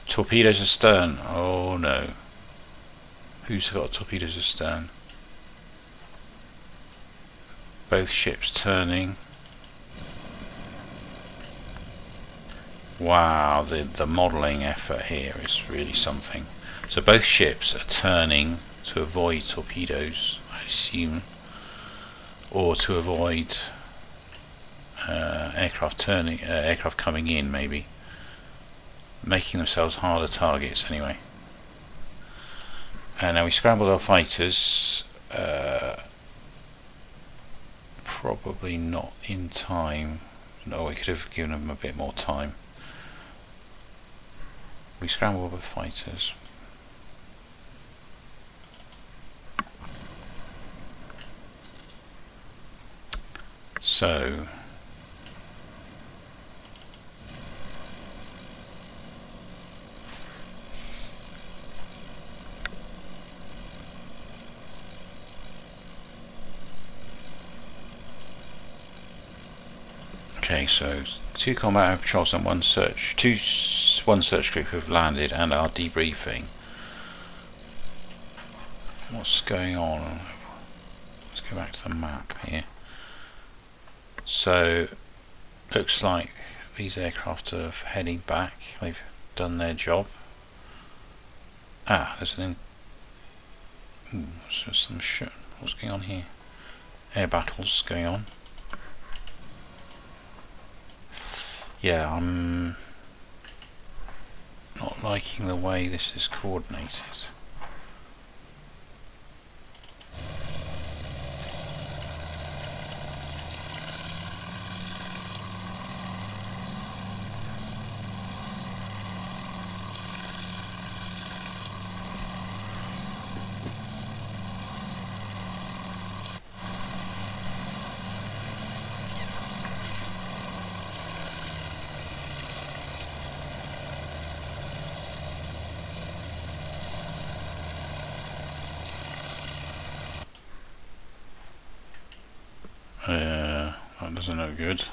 Torpedoes astern, oh no. Who's got torpedoes astern? Both ships turning. Wow, the modelling effort here is really something. So both ships are turning to avoid torpedoes, I assume, or to avoid aircraft coming in, maybe, making themselves harder targets anyway. And now we scrambled our fighters, probably not in time. No, we could have given them a bit more time. We scrambled with fighters. So okay, so 2 combat patrols and one search group have landed and are debriefing. What's going on? Let's go back to the map here. So looks like these aircraft are heading back. They've done their job. Ah, there's an some shit. What's going on here? Air battles going on. Yeah, I'm not liking the way this is coordinated. That doesn't look good.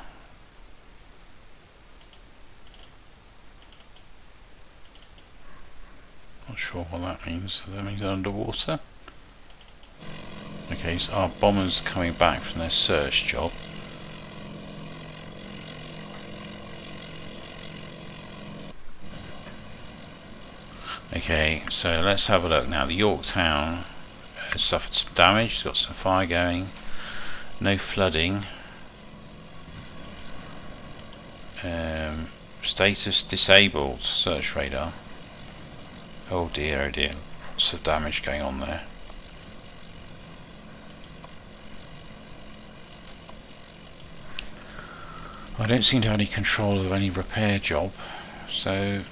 Not sure what that means. That means they're underwater. Okay, so our bombers are coming back from their search job. Okay, so let's have a look now. The Yorktown has suffered some damage. It's got some fire going. No flooding. Status disabled. Search radar. Oh dear, oh dear. Lots of damage going on there. I don't seem to have any control of any repair job, so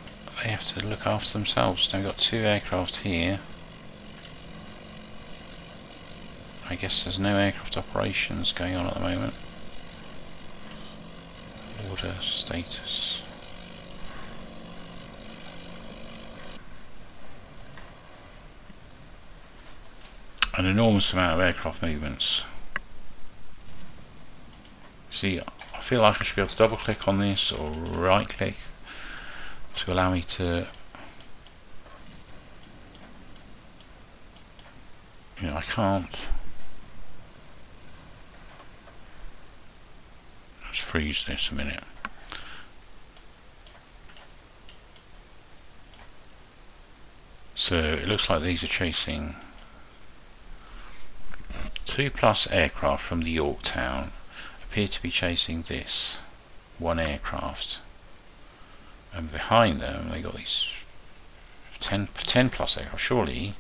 they have to look after themselves. Now we've got 2 aircraft here. I guess there's no aircraft operations going on at the moment. Order status. An enormous amount of aircraft movements. See, I feel like I should be able to double click on this or right click to allow me to, you know, I can't. Let's freeze this a minute. So it looks like these are chasing 2+ aircraft from the Yorktown. Appear to be chasing this 1 aircraft, and behind them they got these 10+ aircraft. Surely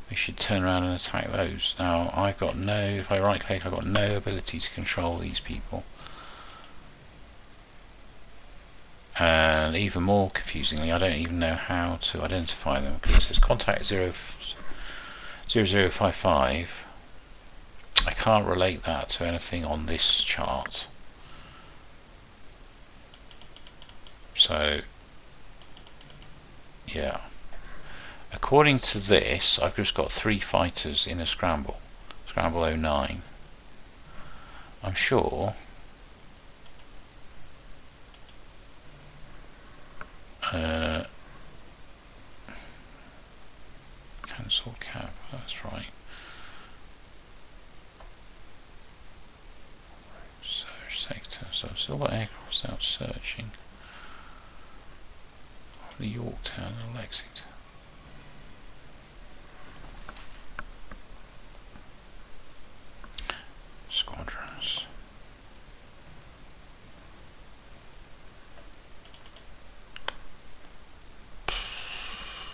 they should turn around and attack those. Now I've got no, if I right click, I've got no ability to control these people. And even more confusingly, I don't even know how to identify them, because it says contact 0055. I can't relate that to anything on this chart. So, yeah. According to this, I've just got 3 fighters in a scramble. Scramble 09. I'm sure. Cancel cap, that's right. Search sector, so I've still got aircraft out searching. The Yorktown and Lexington. Squadrons.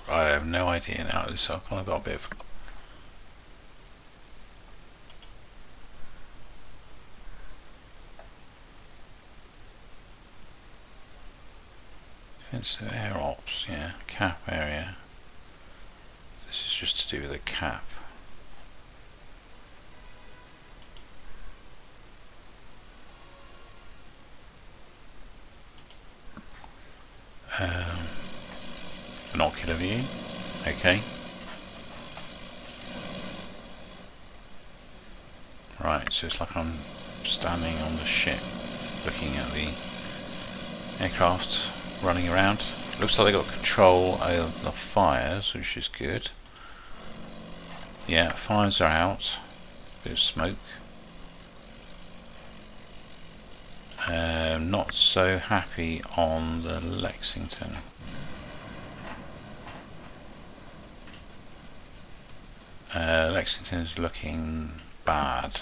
I have no idea now. This I've kind of got a bit of defensive air ops, yeah, cap area. This is just to do with the cap. Binocular view, okay. Right, so it's like I'm standing on the ship looking at the aircraft running around. Looks like they got control of the fires, which is good. Yeah, fires are out. Bit of smoke. Not so happy on the Lexington. Lexington is looking bad.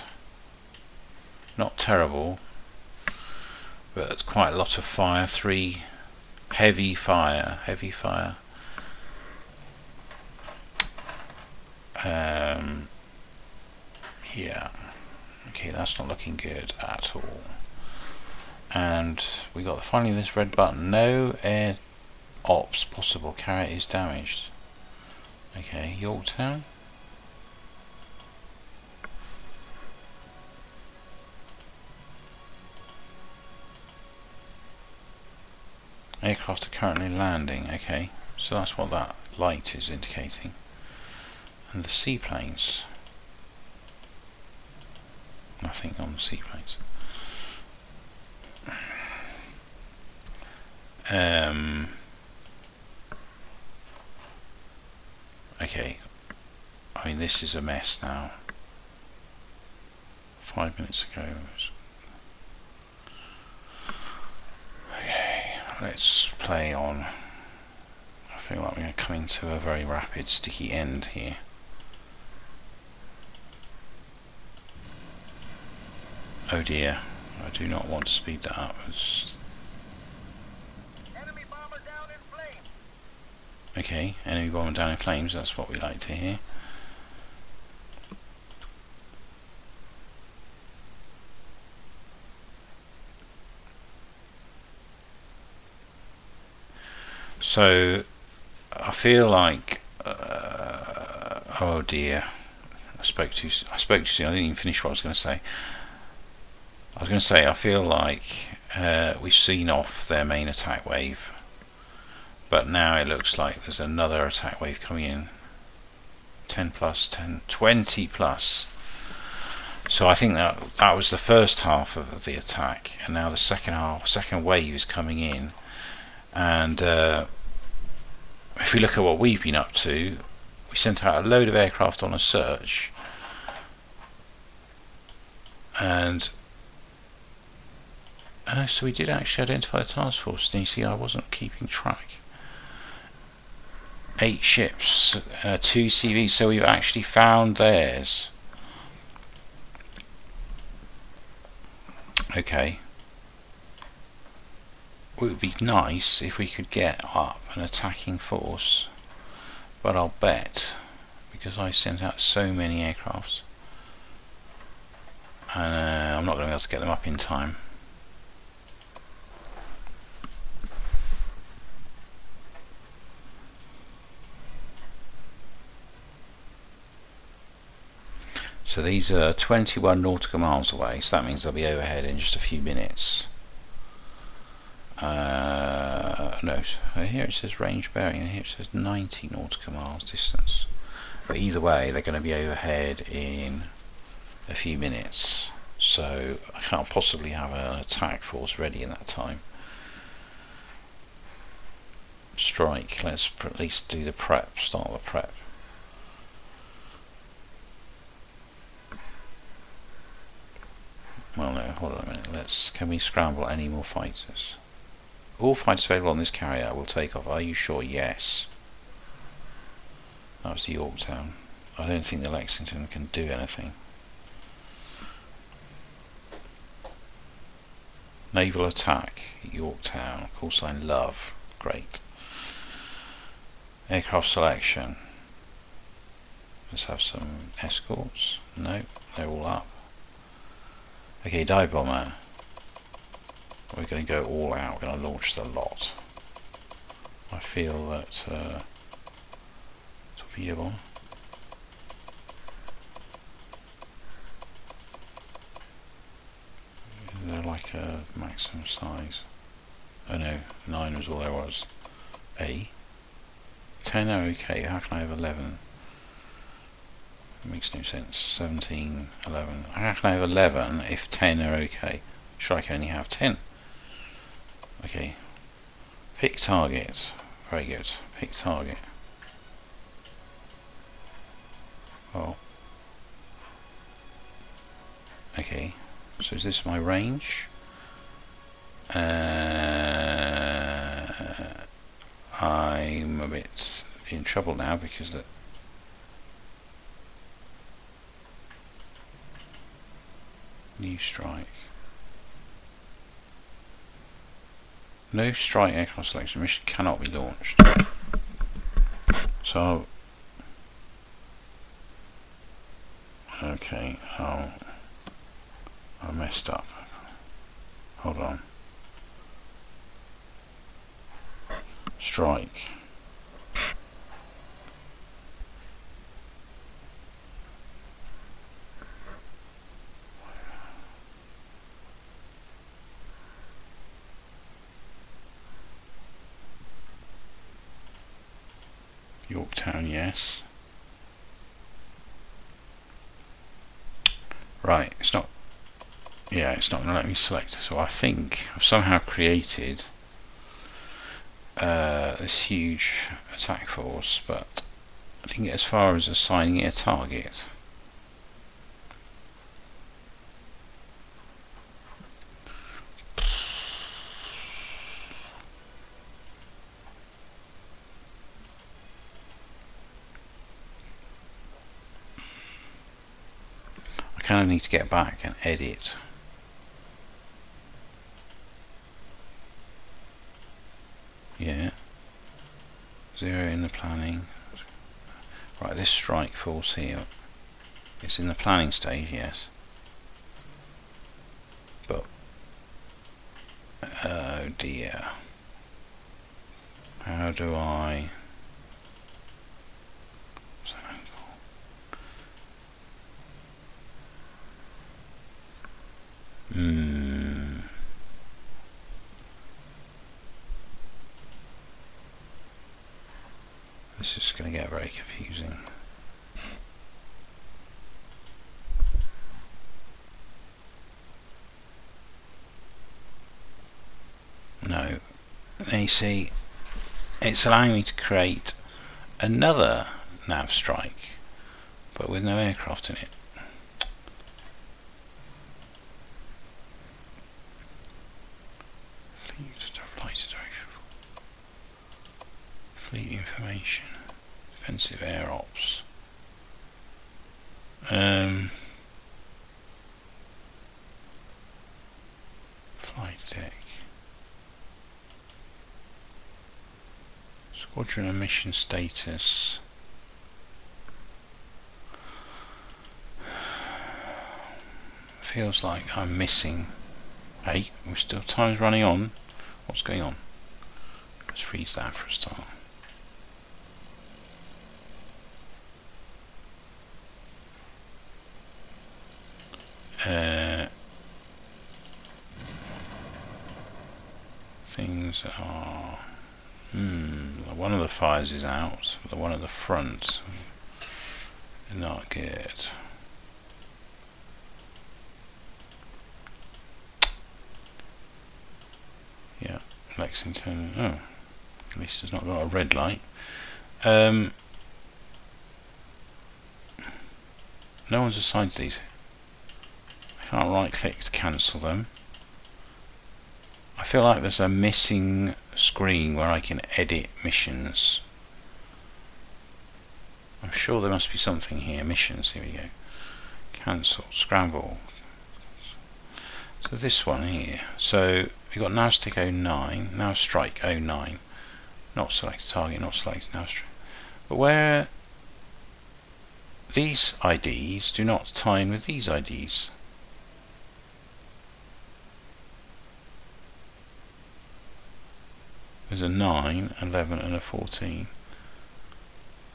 Not terrible, but it's quite a lot of fire. 3 heavy fire. Yeah. Okay, that's not looking good at all. And we got finally this red button. No air ops possible. Carrier is damaged. Okay, Yorktown. Aircraft are currently landing. Okay, so that's what that light is indicating. And the seaplanes. Nothing on the seaplanes. Okay. I mean, this is a mess now. 5 minutes ago. Okay, let's play on. I feel like we're going to come into a very rapid, sticky end here. Oh dear, I do not want to speed that up. Enemy bomber down in flames. Okay, enemy bomber down in flames, that's what we like to hear. So, I feel like, oh dear, I spoke too soon. I didn't even finish what I was going to say. I was going to say, I feel like we've seen off their main attack wave, but now it looks like there's another attack wave coming in. 10 plus, 10, 20 plus. So I think that was the first half of the attack, and now the second wave is coming in. And if we look at what we've been up to, we sent out a load of aircraft on a search, and so we did actually identify the task force. And you see, I wasn't keeping track. 8 ships, 2 CVs, so we've actually found theirs. Okay. It would be nice if we could get up an attacking force, but I'll bet, because I sent out so many aircrafts, and I'm not going to be able to get them up in time. So these are 21 nautical miles away, so that means they'll be overhead in just a few minutes. No, here it says range bearing, and here it says 90 nautical miles distance. But either way, they're going to be overhead in a few minutes, so I can't possibly have an attack force ready in that time. Strike, let's at least do the prep, start the prep. Well no, hold on a minute, can we scramble any more fighters? All fighters available on this carrier will take off. Are you sure? Yes. That was the Yorktown. I don't think the Lexington can do anything. Naval attack, Yorktown, call sign love. Great. Aircraft selection. Let's have some escorts. No, they're all up. Okay, dive bomber. We're going to go all out. We're going to launch the lot. I feel that torpedo bomber. They're like a maximum size. Oh no, 9 was all there was. A. 10 are okay. How can I have 11? It makes no sense. 17, 11. How can I have 11 if 10 are okay? Sure, I can only have 10. Okay. Pick target. Very good. Pick target. Oh. Okay. So is this my range? I'm a bit in trouble now because the new strike. No strike aircraft selection mission cannot be launched. So okay, I messed up. Hold on. Strike. Yorktown, yes. Right, it's not Yeah, it's not going to let me select. So I think I've somehow created this huge attack force, but I didn't get as far as assigning it a target. I kind of need to get back and edit. Yeah. 0 in the planning. Right, this strike force here. It's in the planning stage, yes. But oh dear. How do I This is going to get very confusing. No. Now you see, it's allowing me to create another nav strike, but with no aircraft in it. Fleet information, defensive air ops. Flight deck. Squadron and mission status. Feels like I'm missing. Hey, we're still, time's running on. What's going on? Let's freeze that for a start. Things are... one of the fires is out, the one at the front is not good. Yeah, Lexington, oh, at least it's not got a red light. No one's assigned these. I can't right click to cancel them. I feel like there's a missing screen where I can edit missions. I'm sure there must be something here. Missions, here we go. Cancel, scramble. So this one here. So we've got nav stick 09, nav strike 09. Not select target, not select nav strike. But where these IDs do not tie in with these IDs. There's a 9, 11 and a 14.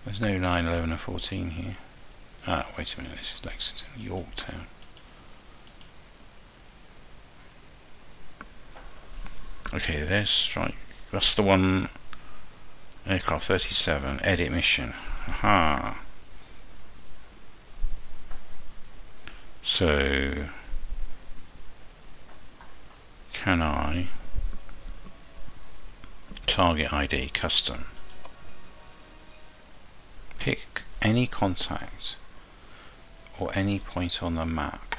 There's no 9, 11 and 14 here. Ah, wait a minute, this is Lexington, Yorktown. Okay, there's strike. That's the one, aircraft 37, edit mission. Aha. So, can I target ID custom, pick any contact or any point on the map.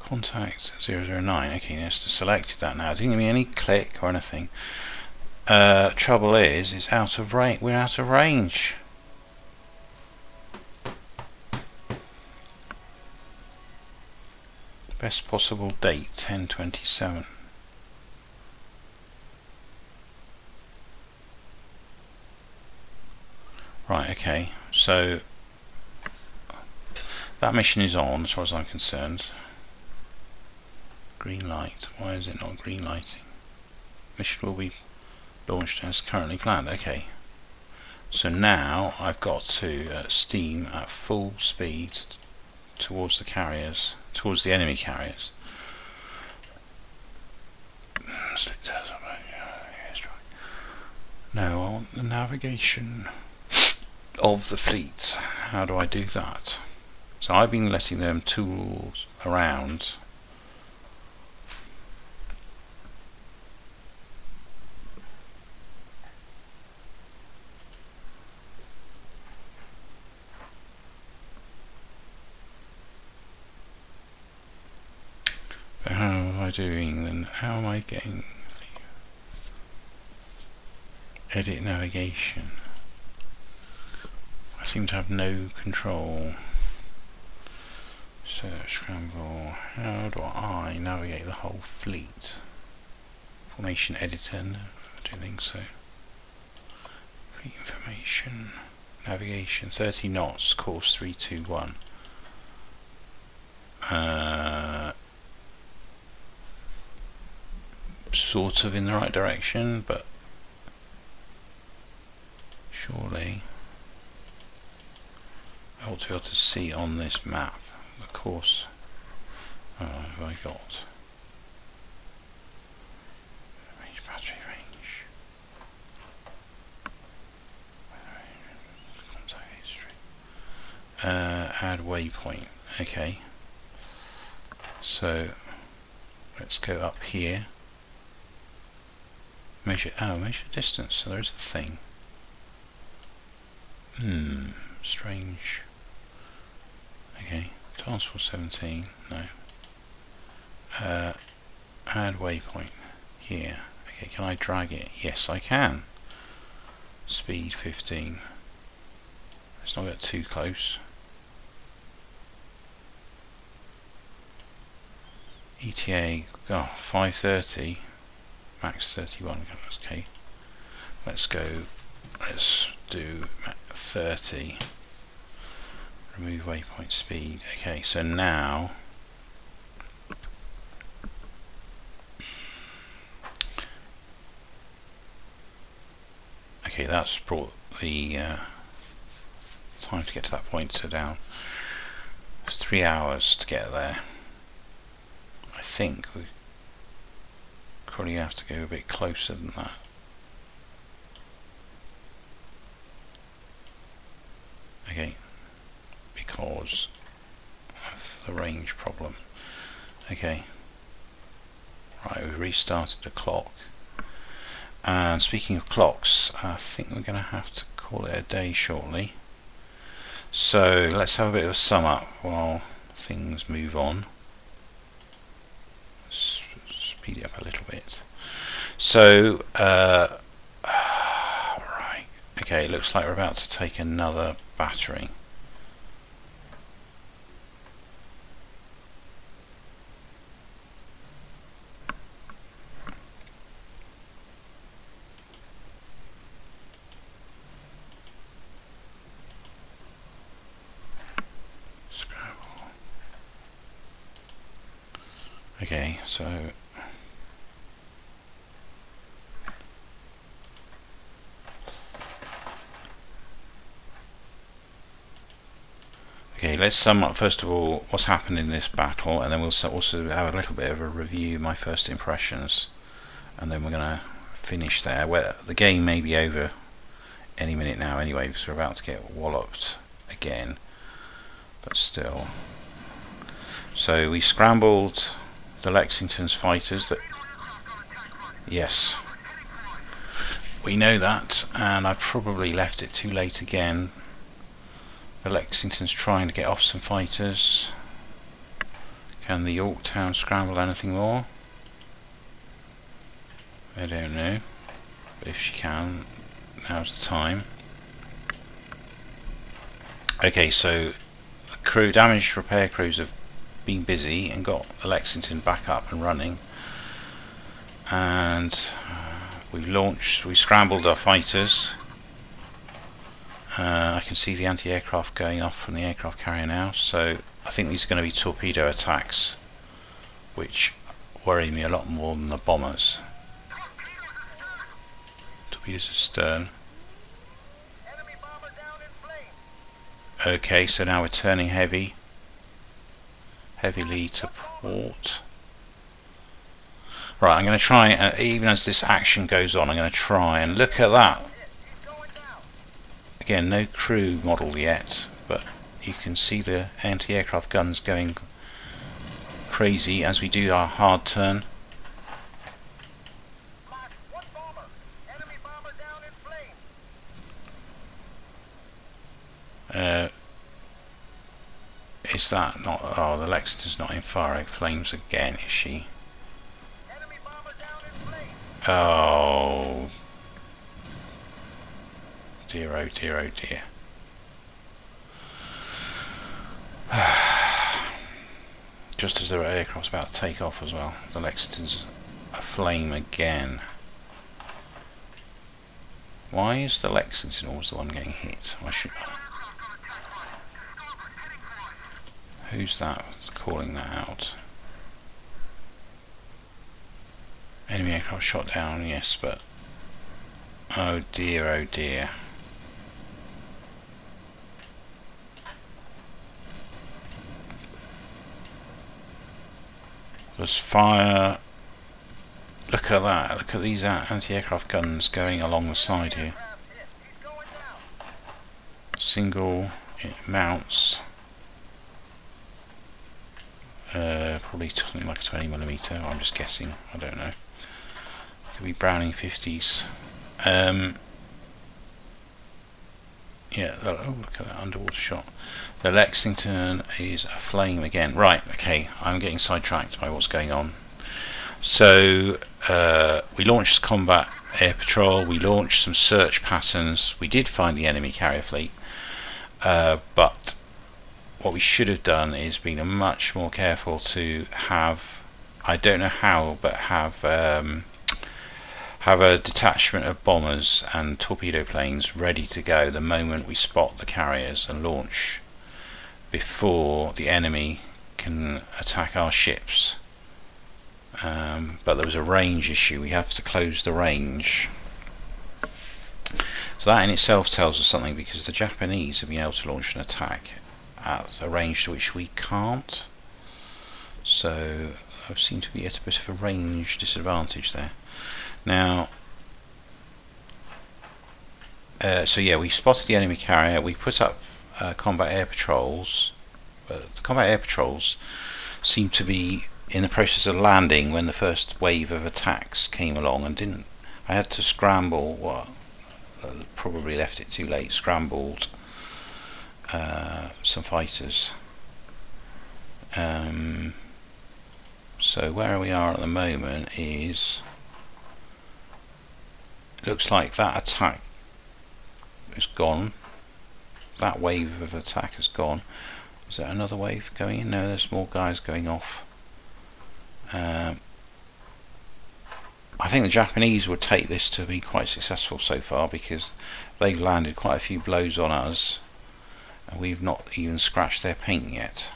Contact 009. Okay, yes, selected that now. It didn't give me any click or anything. Trouble is, it's out of range. We're out of range. Best possible date 10/27. Right. Okay. So that mission is on, as far as I'm concerned. Green light. Why is it not green lighting? Mission will be launched as currently planned. Okay. So now I've got to steam at full speed towards the carriers, towards the enemy carriers. No, I want the navigation of the fleet. How do I do that? So I've been letting them tool around. But how am I doing then? How am I getting edit navigation? I seem to have no control. Search, scramble. How do I navigate the whole fleet? Formation editor. No, I don't think so. Fleet information. Navigation. 30 knots. Course 321. Sort of in the right direction, but surely I ought to be able to see on this map the course. Oh, have I got range, battery range, contact history, add waypoint. Okay, so let's go up here. Measure distance. So there's a thing. Strange. Okay, Task Force 17. No. Add waypoint here. Okay, can I drag it? Yes, I can. Speed 15. Let's not get too close. ETA. Oh, 530. Max 31. Okay. Let's go. Let's do 30. Remove waypoint speed. Okay, so now okay, that's brought the time to get to that point to down. It's 3 hours to get there. I think we probably have to go a bit closer than that. Okay, because of the range problem. Okay, right, we've restarted the clock. And speaking of clocks, I think we're going to have to call it a day shortly. So let's have a bit of a sum up while things move on. Speed it up a little bit. So, right, okay, it looks like we're about to take another battering. Scrabble. Okay, so okay, let's sum up first of all what's happened in this battle, and then we'll also have a little bit of a review, my first impressions, and then we're going to finish there. Where the game may be over any minute now anyway, because we're about to get walloped again, but still. So we scrambled the Lexington's fighters. That yes, we know that, and I probably left it too late again. The Lexington's trying to get off some fighters. Can the Yorktown scramble anything more? I don't know. But if she can, now's the time. Okay, so the crew, damaged repair crews have been busy and got the Lexington back up and running. And we scrambled our fighters. I can see the anti-aircraft going off from the aircraft carrier now, so I think these are going to be torpedo attacks, which worry me a lot more than the bombers. Torpedoes astern. Enemy Okay, so now we're turning heavily to port. Right, I'm going to try, even as this action goes on, I'm going to try and look at that. Again, no crew model yet, but you can see the anti-aircraft guns going crazy as we do our hard turn. Is that not... Oh, the Lexington's not in fire flames again, is she? Oh dear, oh dear, oh dear. Just as the aircraft's about to take off as well, the Lexington's aflame again. Why is the Lexington always the one getting hit? Who's that calling that out? Enemy aircraft shot down, yes, but... Oh dear, oh dear. There's fire. Look at that. Look at these anti-aircraft guns going along the side here. Single, it mounts. Probably something like a 20mm. I'm just guessing. I don't know. Could be Browning 50s. Yeah. Oh, look at that underwater shot. The Lexington is aflame again. Right. Okay. I'm getting sidetracked by what's going on. So we launched combat air patrol. We launched some search patterns. We did find the enemy carrier fleet, but what we should have done is been much more careful to have, I don't know how, but have a detachment of bombers and torpedo planes ready to go the moment we spot the carriers and launch, before the enemy can attack our ships. But there was a range issue. We have to close the range. So that in itself tells us something, because the Japanese have been able to launch an attack at a range to which we can't. So I seem to be at a bit of a range disadvantage there. Now, so yeah, we spotted the enemy carrier. We put up combat air patrols. The combat air patrols seem to be in the process of landing when the first wave of attacks came along, and didn't. I had to scramble. Well, probably left it too late. Scrambled some fighters. So where we are at the moment is, it looks like that attack is gone. That wave of attack has gone. Is there another wave going in? No, there's more guys going off. I think the Japanese would take this to be quite successful so far, because they've landed quite a few blows on us and we've not even scratched their paint yet.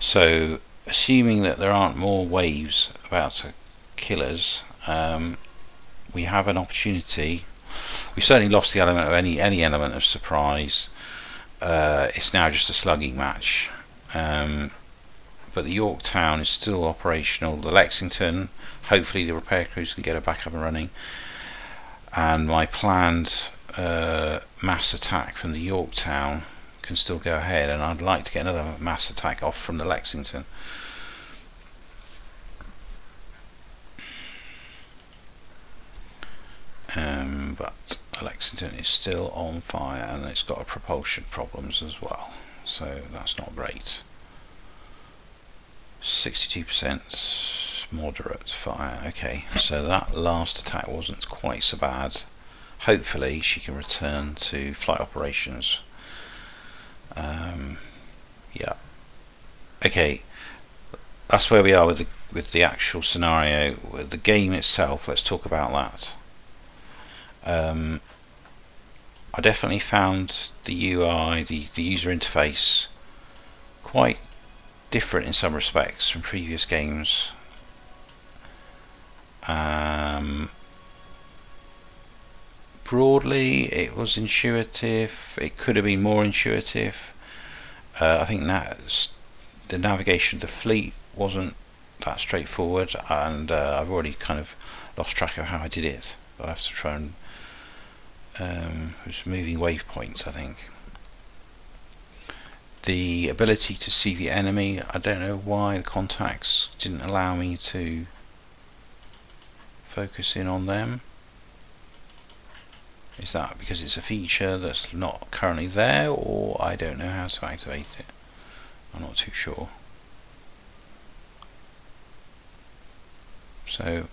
So assuming that there aren't more waves about to kill us, we have an opportunity. We certainly lost the element of any element of surprise. It's now just a slugging match. But the Yorktown is still operational. The Lexington, hopefully the repair crews can get her back up and running. And my planned mass attack from the Yorktown can still go ahead, and I'd like to get another mass attack off from the Lexington. But the Lexington is still on fire, and it's got propulsion problems as well, so that's not great. 62% moderate fire. Okay, so that last attack wasn't quite so bad. Hopefully she can return to flight operations. Yeah. Okay, that's where we are with the actual scenario. With the game itself, let's talk about that. I definitely found the UI, the user interface, quite different in some respects from previous games. broadly it was intuitive. It could have been more intuitive. I think the navigation of the fleet wasn't that straightforward, and I've already kind of lost track of how I did it. I'll have to try and it was moving waypoints, I think. The ability to see the enemy, I don't know why the contacts didn't allow me to focus in on them. Is that because it's a feature that's not currently there, or I don't know how to activate it? I'm not too sure. So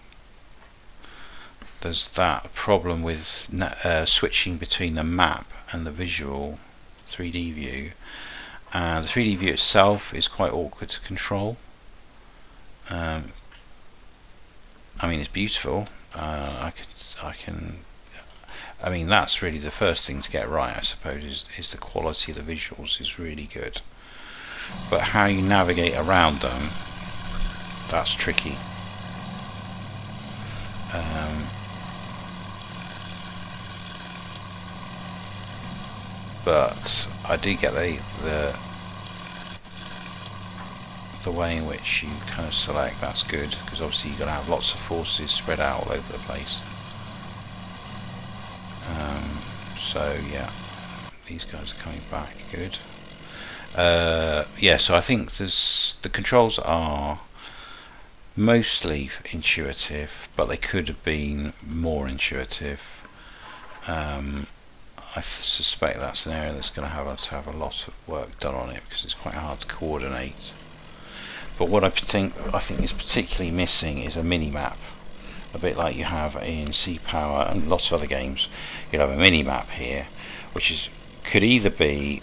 there's that problem with switching between the map and the visual 3D view. The 3D view itself is quite awkward to control. I mean, it's beautiful. I mean, that's really the first thing to get right, I suppose, is the quality of the visuals is really good. But how you navigate around them, that's tricky. But I do get the way in which you kind of select, that's good, because obviously you've got to have lots of forces spread out all over the place. So yeah, these guys are coming back, good. Yeah, so I think the controls are mostly intuitive, but they could have been more intuitive. I suspect that's an area that's going to have a lot of work done on it, because it's quite hard to coordinate. But what I think is particularly missing is a mini-map, a bit like you have in Sea Power and lots of other games. You'll have a mini-map here, which could either be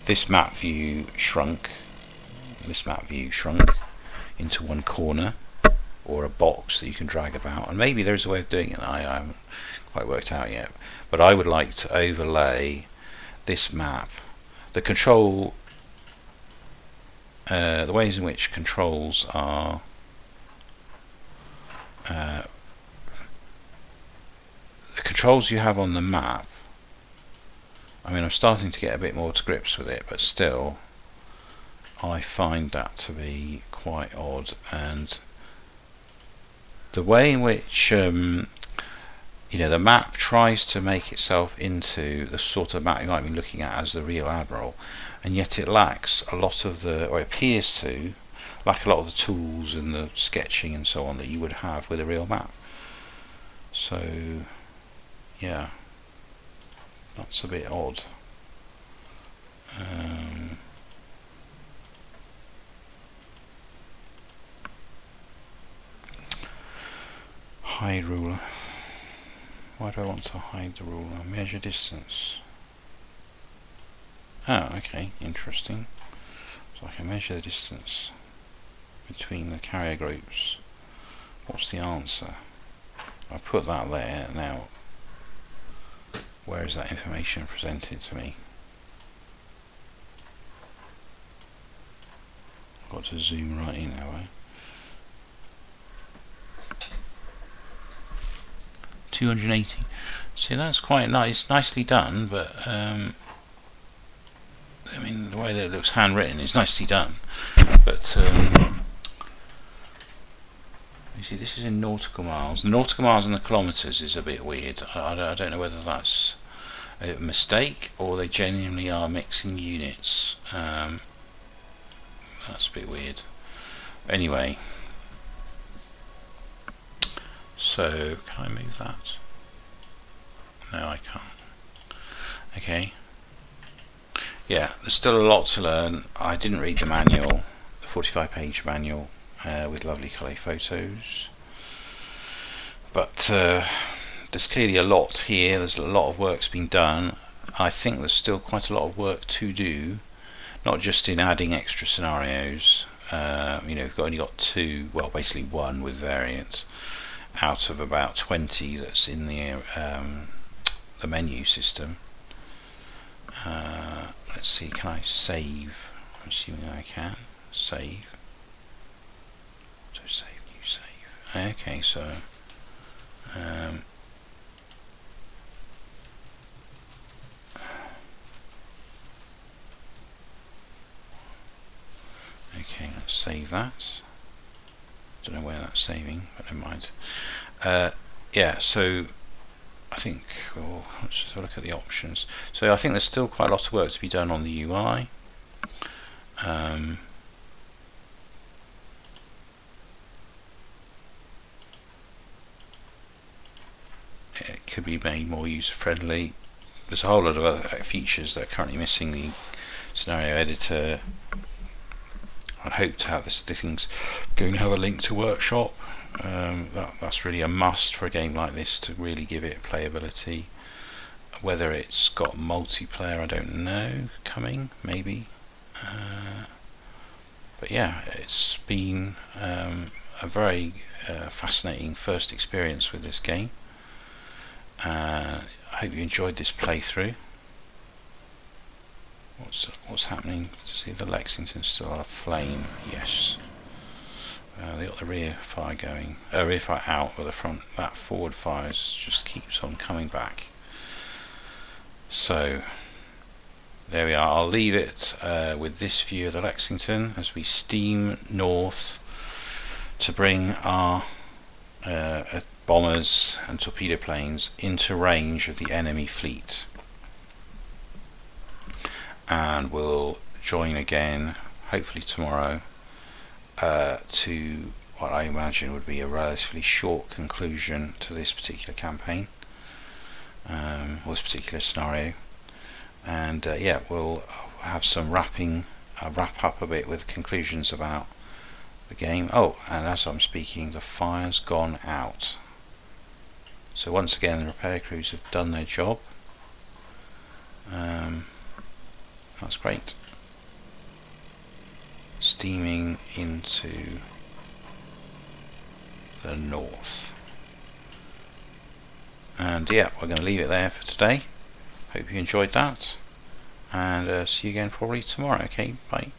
this map view shrunk into one corner, or a box that you can drag about, and maybe there's a way of doing it that I haven't quite worked out yet. But I would like to overlay this map, the control, the ways in which controls are the controls you have on the map. I mean, I'm starting to get a bit more to grips with it, but still I find that to be quite odd. And the way in which the map tries to make itself into the sort of map you might be looking at as the real Admiral, and yet it lacks a lot of or it appears to lack a lot of the tools and the sketching and so on that you would have with a real map. So yeah, that's a bit odd. Hide ruler. Why do I want to hide the ruler? Measure distance. Oh, okay, interesting. So I can measure the distance between the carrier groups. What's the answer? I put that there. Now, where is that information presented to me? I've got to zoom right in, have I? 280. See, that's quite nice, nicely done, but I mean, the way that it looks handwritten is nicely done, but you see, this is in nautical miles. The nautical miles and the kilometres is a bit weird. I don't know whether that's a mistake or they genuinely are mixing units. That's a bit weird. Anyway, so can I move that? No, I can't. Okay. Yeah, there's still a lot to learn. I didn't read the manual, the 45-page manual with lovely colour photos, but there's clearly a lot here. There's a lot of work's been done. I think there's still quite a lot of work to do, not just in adding extra scenarios. We've only got two, well, basically one with variants out of about 20 that's in the menu system. Let's see, can I save? I'm assuming I can save. So save, new save. Okay, so save that. Don't know where that's saving, but never mind. Yeah, so I think let's just have a look at the options. So I think there's still quite a lot of work to be done on the UI. It could be made more user-friendly. There's a whole lot of other features that are currently missing. The scenario editor. I'd hope to have this thing's going to have a link to workshop. That's really a must for a game like this to really give it playability. Whether it's got multiplayer, I don't know. Coming, maybe. But yeah, it's been a very fascinating first experience with this game. I hope you enjoyed this playthrough. What's happening? To see the Lexington still on a flame? Yes. They got the rear fire going. Rear fire out, but the front, that forward fire just keeps on coming back. So there we are. I'll leave it with this view of the Lexington as we steam north to bring our bombers and torpedo planes into range of the enemy fleet. And we'll join again, hopefully tomorrow, to what I imagine would be a relatively short conclusion to this particular campaign, or this particular scenario. And yeah, we'll have some wrap up a bit with conclusions about the game. Oh, and as I'm speaking, the fire's gone out. So once again, the repair crews have done their job. That's great. Steaming into the north. And yeah, we're going to leave it there for today. Hope you enjoyed that. And see you again probably tomorrow. Okay, bye.